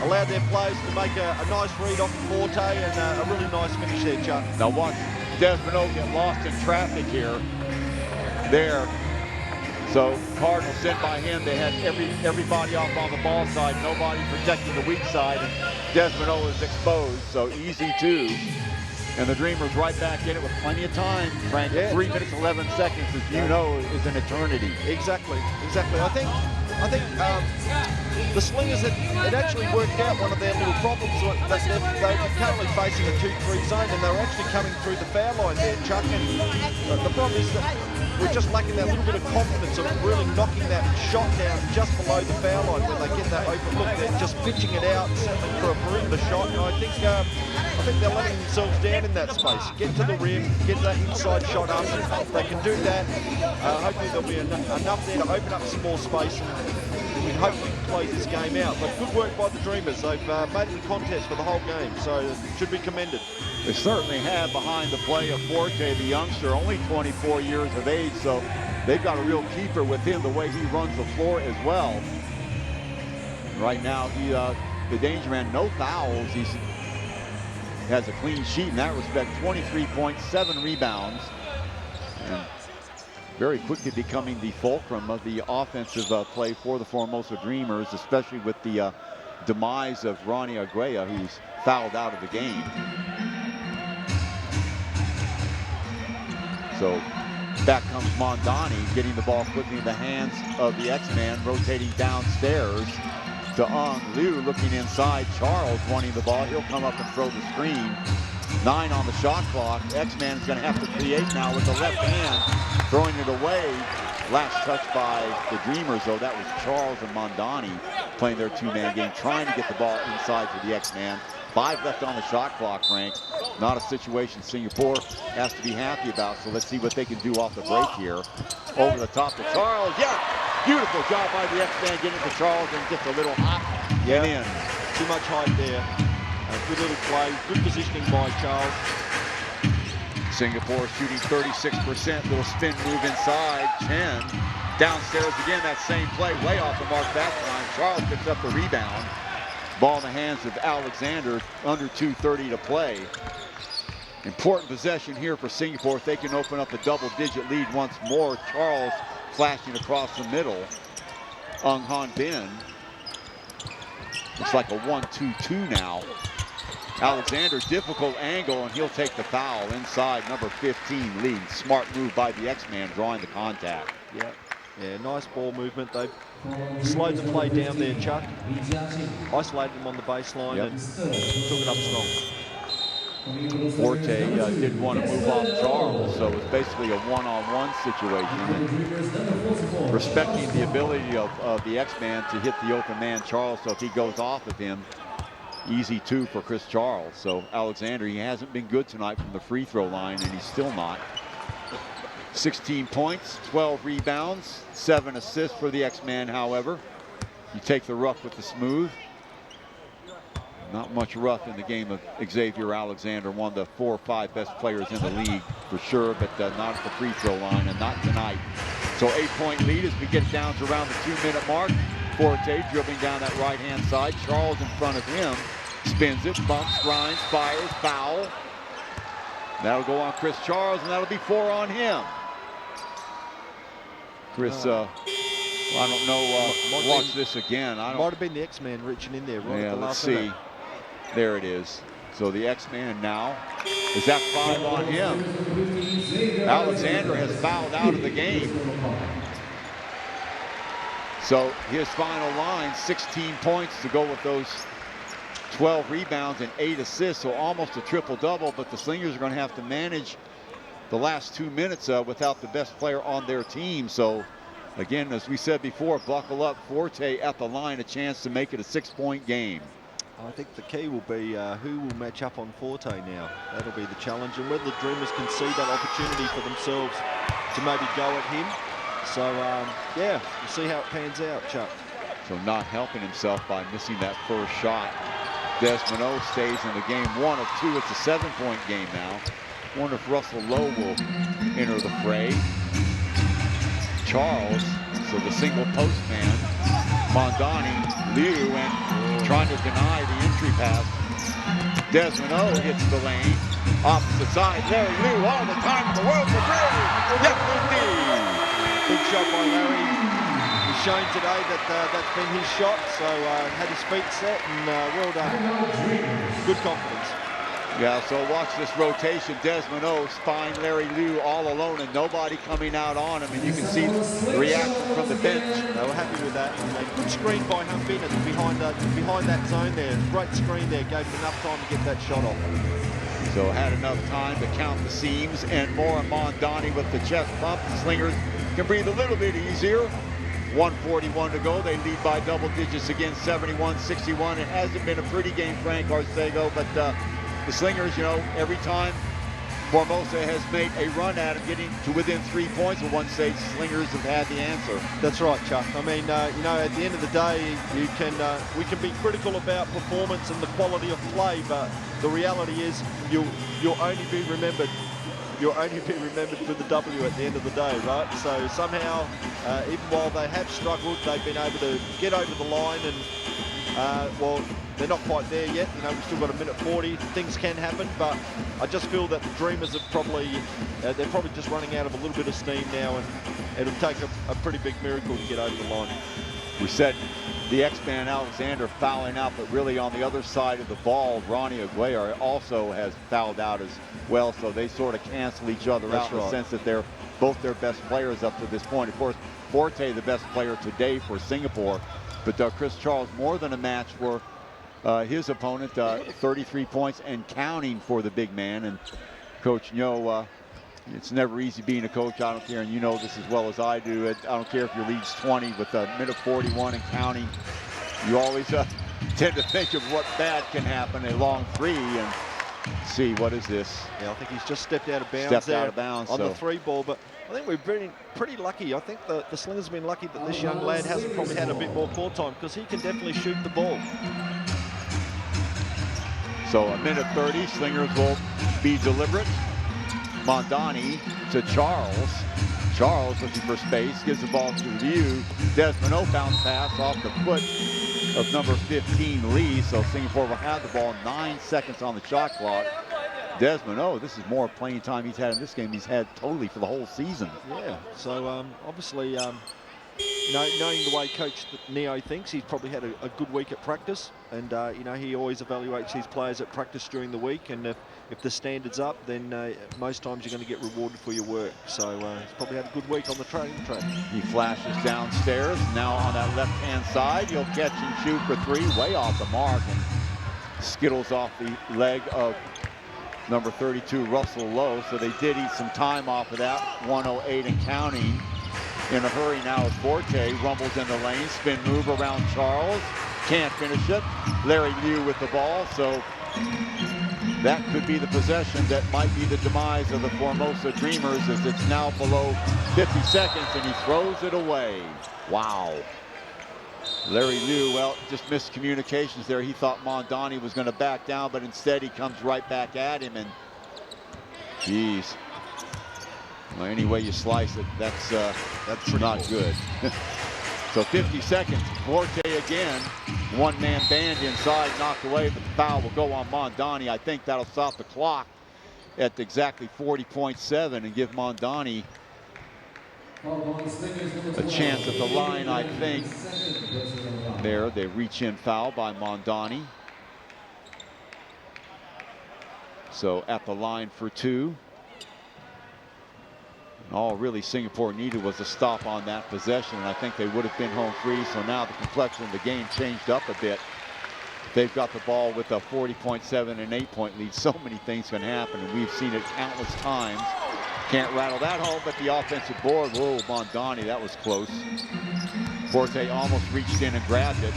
allowed their players to make a nice read off of Forte and a really nice finish there, Chuck. Now watch Desmond O get lost in traffic here. There. So Cardinals sent by him. They had everybody off on the ball side, nobody protecting the weak side, and Desmond O is exposed. So easy 2. And the Dreamers right back in it with plenty of time, Frank. Yeah. 3 minutes, 11 seconds, as you know, is an eternity. Exactly. I think the Slingers had actually worked out one of their little problems. They were currently facing a 2-3 zone, and they were actually coming through the foul line there, Chuck. And the problem is that we're just lacking that little bit of confidence of really knocking that shot down just below the foul line when they get that open look. They're just pitching it out, settling for a perimeter shot, and I think they're letting themselves down in that space. Get to the rim, get that inside shot up. If they can do that, hopefully there'll be enough there to open up some more space, and we hopefully close this game out. But good work by the Dreamers. They've made it a contest for the whole game, so it should be commended. They certainly have behind the play of Forte, the youngster, only 24 years of age, so they've got a real keeper with him, the way he runs the floor as well. Right now, the danger man, no fouls. He has a clean sheet in that respect, 23 points, 7 rebounds, and very quickly becoming the fulcrum of the offensive play for the Formosa Dreamers, especially with the demise of Ronnie Aguea, who's fouled out of the game. So back comes Mondani, getting the ball quickly in the hands of the X-Man, rotating downstairs to Ung. Liu looking inside. Charles wanting the ball. He'll come up and throw the screen. 9 on the shot clock. X-Man is going to have to create now with the left hand, throwing it away. Last touch by the Dreamers, though. That was Charles and Mondani playing their 2-man game, trying to get the ball inside for the X-Man. 5 left on the shot clock, Frank. Not a situation Singapore has to be happy about, so let's see what they can do off the break here. Over the top to Charles. Yeah, beautiful job by the X-Man getting to Charles and gets a little hop and in. Too much height there. Good little play, good positioning by Charles. Singapore shooting 36%, little spin move inside. Chen downstairs again, that same play, way off the mark that time. Charles picks up the rebound. Ball in the hands of Alexander, under 2:30 to play. Important possession here for Singapore if they can open up a double-digit lead once more. Charles flashing across the middle. Ung Han Bin. Looks like a 1-2-2 now. Alexander, difficult angle, and he'll take the foul inside number 15, Lee. Smart move by the X-Man, drawing the contact. Yeah, nice ball movement. They slowed the play down there, Chuck. Isolated him on the baseline and took it up strong. Forte didn't want to move off Charles, so it was basically a one-on-one situation. And respecting the ability of the X-Man to hit the open man, Charles, so if he goes off of him, easy 2 for Chris Charles. So Alexander, he hasn't been good tonight from the free throw line, and he's still not. 16 points, 12 rebounds, 7 assists for the X-Man, however. You take the rough with the smooth. Not much rough in the game of Xavier Alexander, one of the 4 or 5 best players in the league for sure, but not at the free throw line and not tonight. So 8-point lead as we get down to around the 2-minute mark. Forte dribbling down that right-hand side. Charles in front of him. Spins it, bumps, grinds, fires, foul. That'll go on Chris Charles, and that'll be 4 on him. Chris, I don't know, watch this again. Might have been the X-Man reaching in there right at the let's last see. minute. There it is. So the X-Man now, is that 5 on him? Alexander has fouled out of the game. So his final line, 16 points to go with those 12 rebounds and 8 assists, so almost a triple-double, but the Slingers are going to have to manage the last 2 minutes without the best player on their team. So again, as we said before, buckle up. Forte at the line, a chance to make it a 6-point game. I think the key will be who will match up on Forte now. That'll be the challenge, and whether the Dreamers can see that opportunity for themselves to maybe go at him. So, yeah, we'll see how it pans out, Chuck. So not helping himself by missing that first shot. Desmond O stays in the game, 1 of 2. It's a 7-point game now. Wonder if Russell Lowe will enter the fray. Charles, so the single post man. Mondani, Liu, and trying to deny the entry pass. Desmond O hits the lane. Opposite side, Larry Liu, all the time in the world for three. Yes, indeed. Big shot by Larry. He's shown today that that's been his shot, so had his feet set, and well done. Good confidence. Yeah, so watch this rotation. Desmond O spying Larry Liu all alone and nobody coming out on him, and you can see the reaction from the bench. They were happy with that. Good screen by Humpin behind that zone there. Great screen there, gave him enough time to get that shot off. So had enough time to count the seams, and more Mondani with the chest pump. The Slingers can breathe a little bit easier. 1:41 to go. They lead by double digits again, 71-61. It hasn't been a pretty game, Frank Arcego, but the Slingers, you know, every time Formosa has made a run at him, getting to within 3 points at one stage, Slingers have had the answer. That's right, Chuck. I mean, you know, at the end of the day, we can be critical about performance and the quality of play, but the reality is you'll only be remembered. You'll only be remembered for the W at the end of the day, right? So somehow, even while they have struggled, they've been able to get over the line, and well, they're not quite there yet. You know, we've still got 1:40. Things can happen, but I just feel that the Dreamers have they're probably just running out of a little bit of steam now, and it'll take a pretty big miracle to get over the line. We said the X-Man Alexander fouling out, but really on the other side of the ball, Ronnie Aguirre also has fouled out as well, so they sort of cancel each other out in the sense that they're both their best players up to this point. Of course, Forte, the best player today for Singapore, but Chris Charles more than a match for his opponent, 33 points and counting for the big man. And Coach Nyo, it's never easy being a coach. I don't care, and you know this as well as I do. I don't care if your lead's 20 with a minute 41 and counting. You always tend to think of what bad can happen, a long three, and see, what is this? Yeah, I think he's just stepped out of bounds on the 3 ball, but I think we've been pretty lucky. I think the Slingers have been lucky that this young lad hasn't probably had a bit more court time, because he can definitely shoot the ball. So a minute 30, Slingers will be deliberate. Mondani to Charles. Charles looking for space, gives the ball to Liu. Desmond O bounce pass off the foot of number 15, Lee. So Singapore will have the ball, 9 seconds on the shot clock. Desmond O, this is more playing time he's had in this game he's had totally for the whole season. Yeah, so obviously, knowing the way Coach Neo thinks, he's probably had a good week at practice, and you know, he always evaluates his players at practice during the week, and if the standard's up, then most times you're going to get rewarded for your work. So he's probably had a good week on the training track. He flashes downstairs. Now on that left-hand side, he'll catch and shoot for 3, way off the mark, and skittles off the leg of number 32, Russell Lowe. So they did eat some time off of that, 1:08 and counting. In a hurry now as Forte rumbles in the lane, spin move around Charles, can't finish it. Larry Liu with the ball, so that could be the possession that might be the demise of the Formosa Dreamers, as it's now below 50 seconds, and he throws it away. Wow. Larry Liu, well, just miscommunications there. He thought Mondani was going to back down, but instead he comes right back at him, and geez. Well, any way you slice it, that's not good. So 50 seconds, Forte again, one-man band inside, knocked away, but the foul will go on Mondani. I think that'll stop the clock at exactly 40.7 and give Mondani a chance at the line, I think. There, they reach in foul by Mondani. So at the line for two. And all really Singapore needed was a stop on that possession, and I think they would have been home free. So now the complexion of the game changed up a bit. They've got the ball with a 40.7 and 8-point lead. So many things can happen, and we've seen it countless times. Can't rattle that home, but the offensive board, whoa, Mondani, that was close. Forte almost reached in and grabbed it.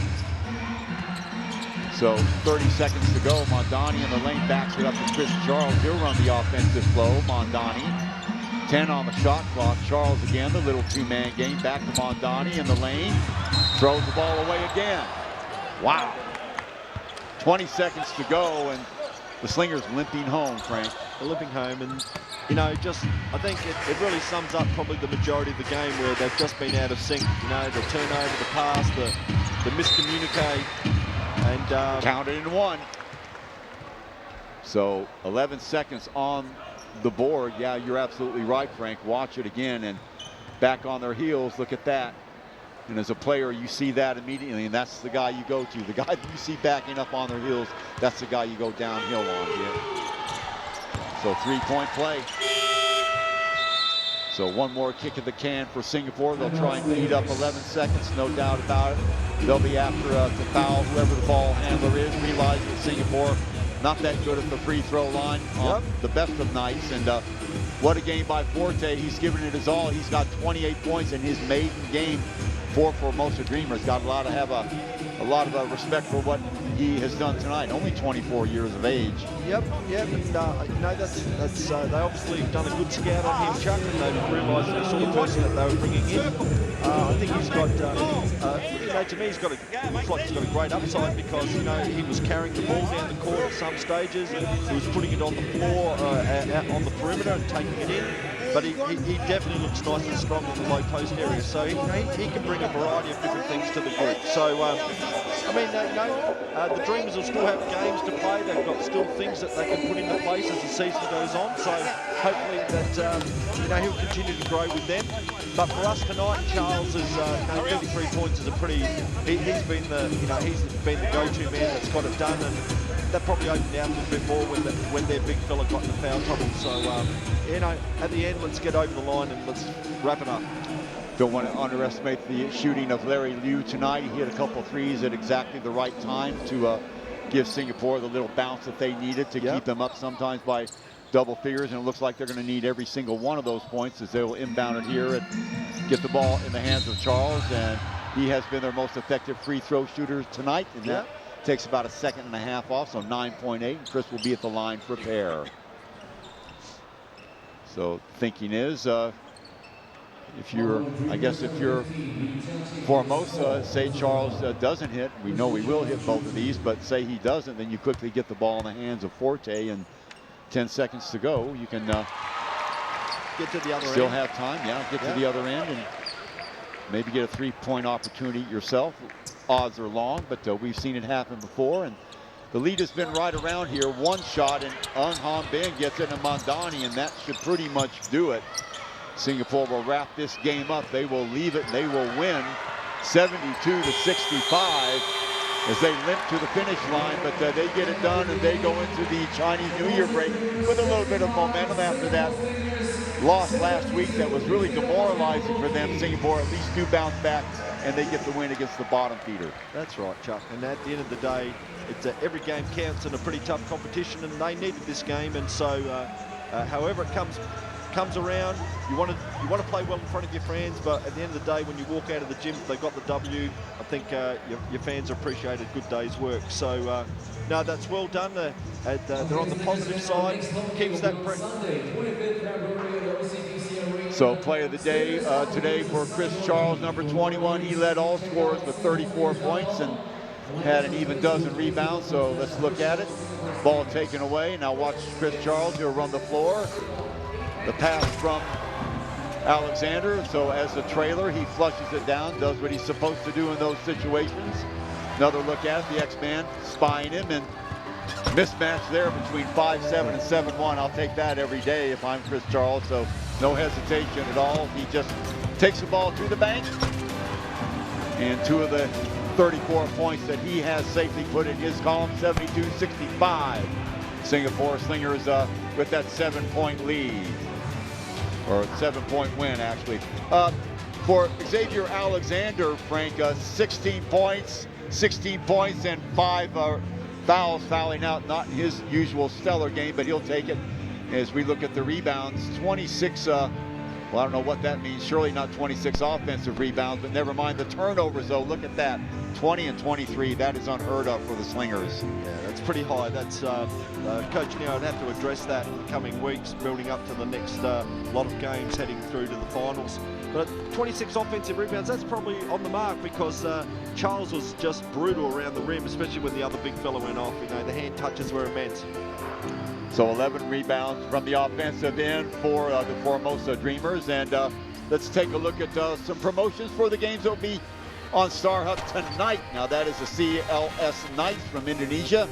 So 30 seconds to go. Mondani in the lane backs it up to Chris Charles. He'll run the offensive flow. Mondani. 10 on the shot clock. Charles again, the little two-man game. Back to Mondani in the lane. Throws the ball away again. Wow. 20 seconds to go, and the Slingers limping home, Frank. They're limping home, and you know, just I think it really sums up probably the majority of the game where they've just been out of sync. You know, the turnover, the pass, the miscommunicate, and counted in one. So 11 seconds on the board. Yeah, you're absolutely right, Frank. Watch it again, and back on their heels. Look at that. And as a player, you see that immediately, and that's the guy you go to. The guy that you see backing up on their heels, that's the guy you go downhill on. Yeah. So 3-point play. So one more kick at the can for Singapore. They'll try and eat up 11 seconds, no doubt about it. They'll be after to foul whoever the ball handler is. Realize that Singapore not that good at the free throw line on the best of nights. And what a game by Forte. He's given it his all. He's got 28 points in his maiden game for Formosa Dreamers. Got a lot of respect for what he has done tonight. Only 24 years of age. Yep, and you know, that's they obviously have done a good scout on him, Chuck, and they've realised the sort of person that they were bringing in. I think he's got, you know, to me, looks like he's got a great upside because, you know, he was carrying the ball down the court at some stages. He was putting it on the floor, out on the perimeter and taking it in. But he definitely looks nice and strong in the low post area. So he can bring a variety of different things to the group. So, I mean, you know, the Dreamers will still have games to play. They've got still things that they can put into place as the season goes on. So hopefully that, you know, he'll continue to grow with them. But for us tonight, Charles is, you know, 33 points is a pretty, he's been the, you know, he's been the go-to man that's got it done. And that probably opened out a little bit more when their big fella got in the foul trouble. So, you know, at the end, let's get over the line and let's wrap it up. Don't want to underestimate the shooting of Larry Liu tonight. He hit a couple threes at exactly the right time to give Singapore the little bounce that they needed to keep them up sometimes by double figures. And it looks like they're going to need every single one of those points as they'll inbound it here and get the ball in the hands of Charles. And he has been their most effective free throw shooter tonight. And that takes about a second and a half off, so 9.8. And Chris will be at the line for a pair. So thinking is, if you're Formosa, say Charles doesn't hit, we know he will hit both of these, but say he doesn't, then you quickly get the ball in the hands of Forte, and 10 seconds to go, you can get to the other still end. Have time, get to the other end and maybe get a three-point opportunity yourself. Odds are long, but we've seen it happen before, and the lead has been right around here. One shot, and Eun Han Bin gets it to Mondani, and that should pretty much do it. Singapore will wrap this game up. They will leave it, and they will win 72-65 as they limp to the finish line, but they get it done, and they go into the Chinese New Year break with a little bit of momentum after that loss last week that was really demoralizing for them. Singapore at least do bounce back, and they get the win against the bottom feeder. That's right, Chuck. And at the end of the day, it's every game counts in a pretty tough competition, and they needed this game. And so, however it comes comes around. You want to play well in front of your fans, but at the end of the day, when you walk out of the gym, they got the W. I think your fans appreciate a good day's work. So no, that's well done. They're on the positive side. Keeps that. So play of the day today for Chris Charles, number 21. He led all scorers with 34 points and had an even dozen rebounds. So let's look at it. Ball taken away. Now watch Chris Charles. He'll run the floor. The pass from Alexander. So as a trailer, he flushes it down, does what he's supposed to do in those situations. Another look at it. The X-Man spying him, and mismatch there between 5'7" and 7'1". I'll take that every day if I'm Chris Charles. So no hesitation at all. He just takes the ball to the bank. And 2 of the 34 points that he has safely put in his column, 72-65. Singapore Slingers with that 7-point lead, or 7-point win, actually. For Xavier Alexander, Frank, 16 points and 5 fouls, fouling out, not his usual stellar game, but he'll take it. As we look at the rebounds, 26, well, I don't know what that means. Surely not 26 offensive rebounds, but never mind the turnovers, though. Look at that, 20 and 23. That is unheard of for the Slingers. Yeah, that's pretty high. That's Coach Neo would have to address that in the coming weeks, building up to the next lot of games heading through to the finals. But 26 offensive rebounds, that's probably on the mark, because Charles was just brutal around the rim, especially when the other big fella went off. You know, the hand touches were immense. So 11 rebounds from the offensive end for the Formosa Dreamers. And let's take a look at some promotions for the games that will be on StarHub tonight. Now that is the CLS Knights from Indonesia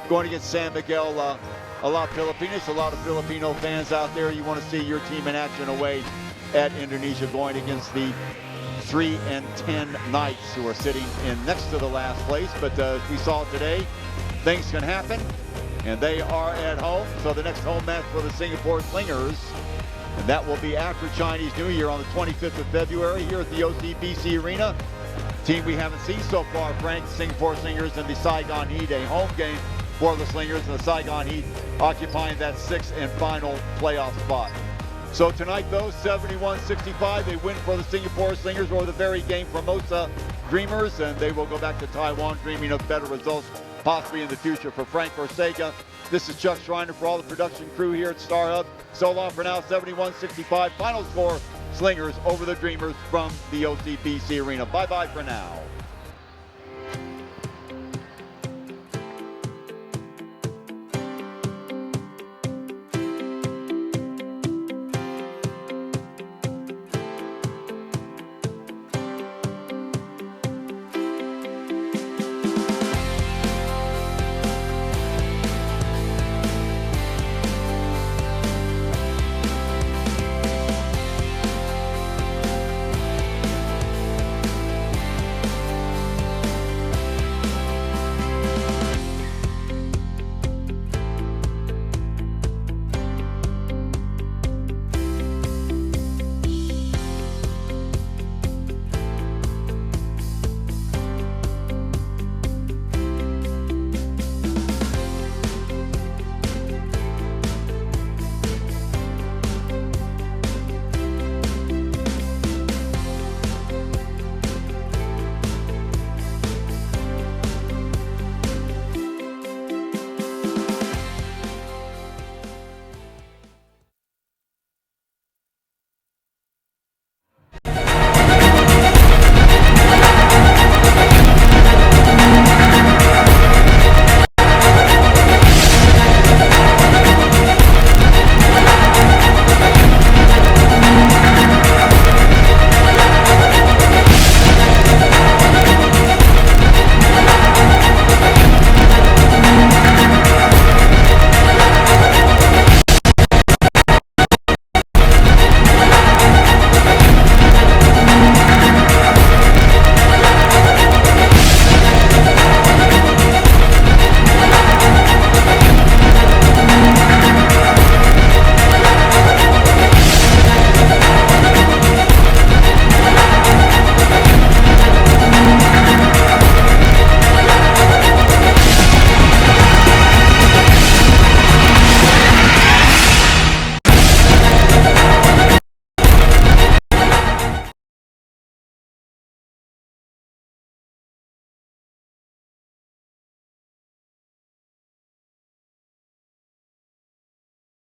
going against San Miguel a lot Filipinos. A lot of Filipino fans out there. You want to see your team in action away at Indonesia, going against the 3-10 Knights, who are sitting in next to the last place. But as we saw today, things can happen, and they are at home. So the next home match for the Singapore Slingers, and that will be after Chinese New Year on the 25th of February here at the OCBC Arena. Team we haven't seen so far, Frank, Singapore Slingers and the Saigon Heat, a home game for the Slingers, and the Saigon Heat occupying that 6th and final playoff spot. So tonight, though, 71-65, they win for the Singapore Slingers over the very game Formosa Dreamers, and they will go back to Taiwan dreaming of better results possibly in the future. For Frank Ortega, this is Chuck Schreiner for all the production crew here at StarHub. So long for now, 71-65. Final score, Slingers over the Dreamers from the OCBC Arena. Bye-bye for now.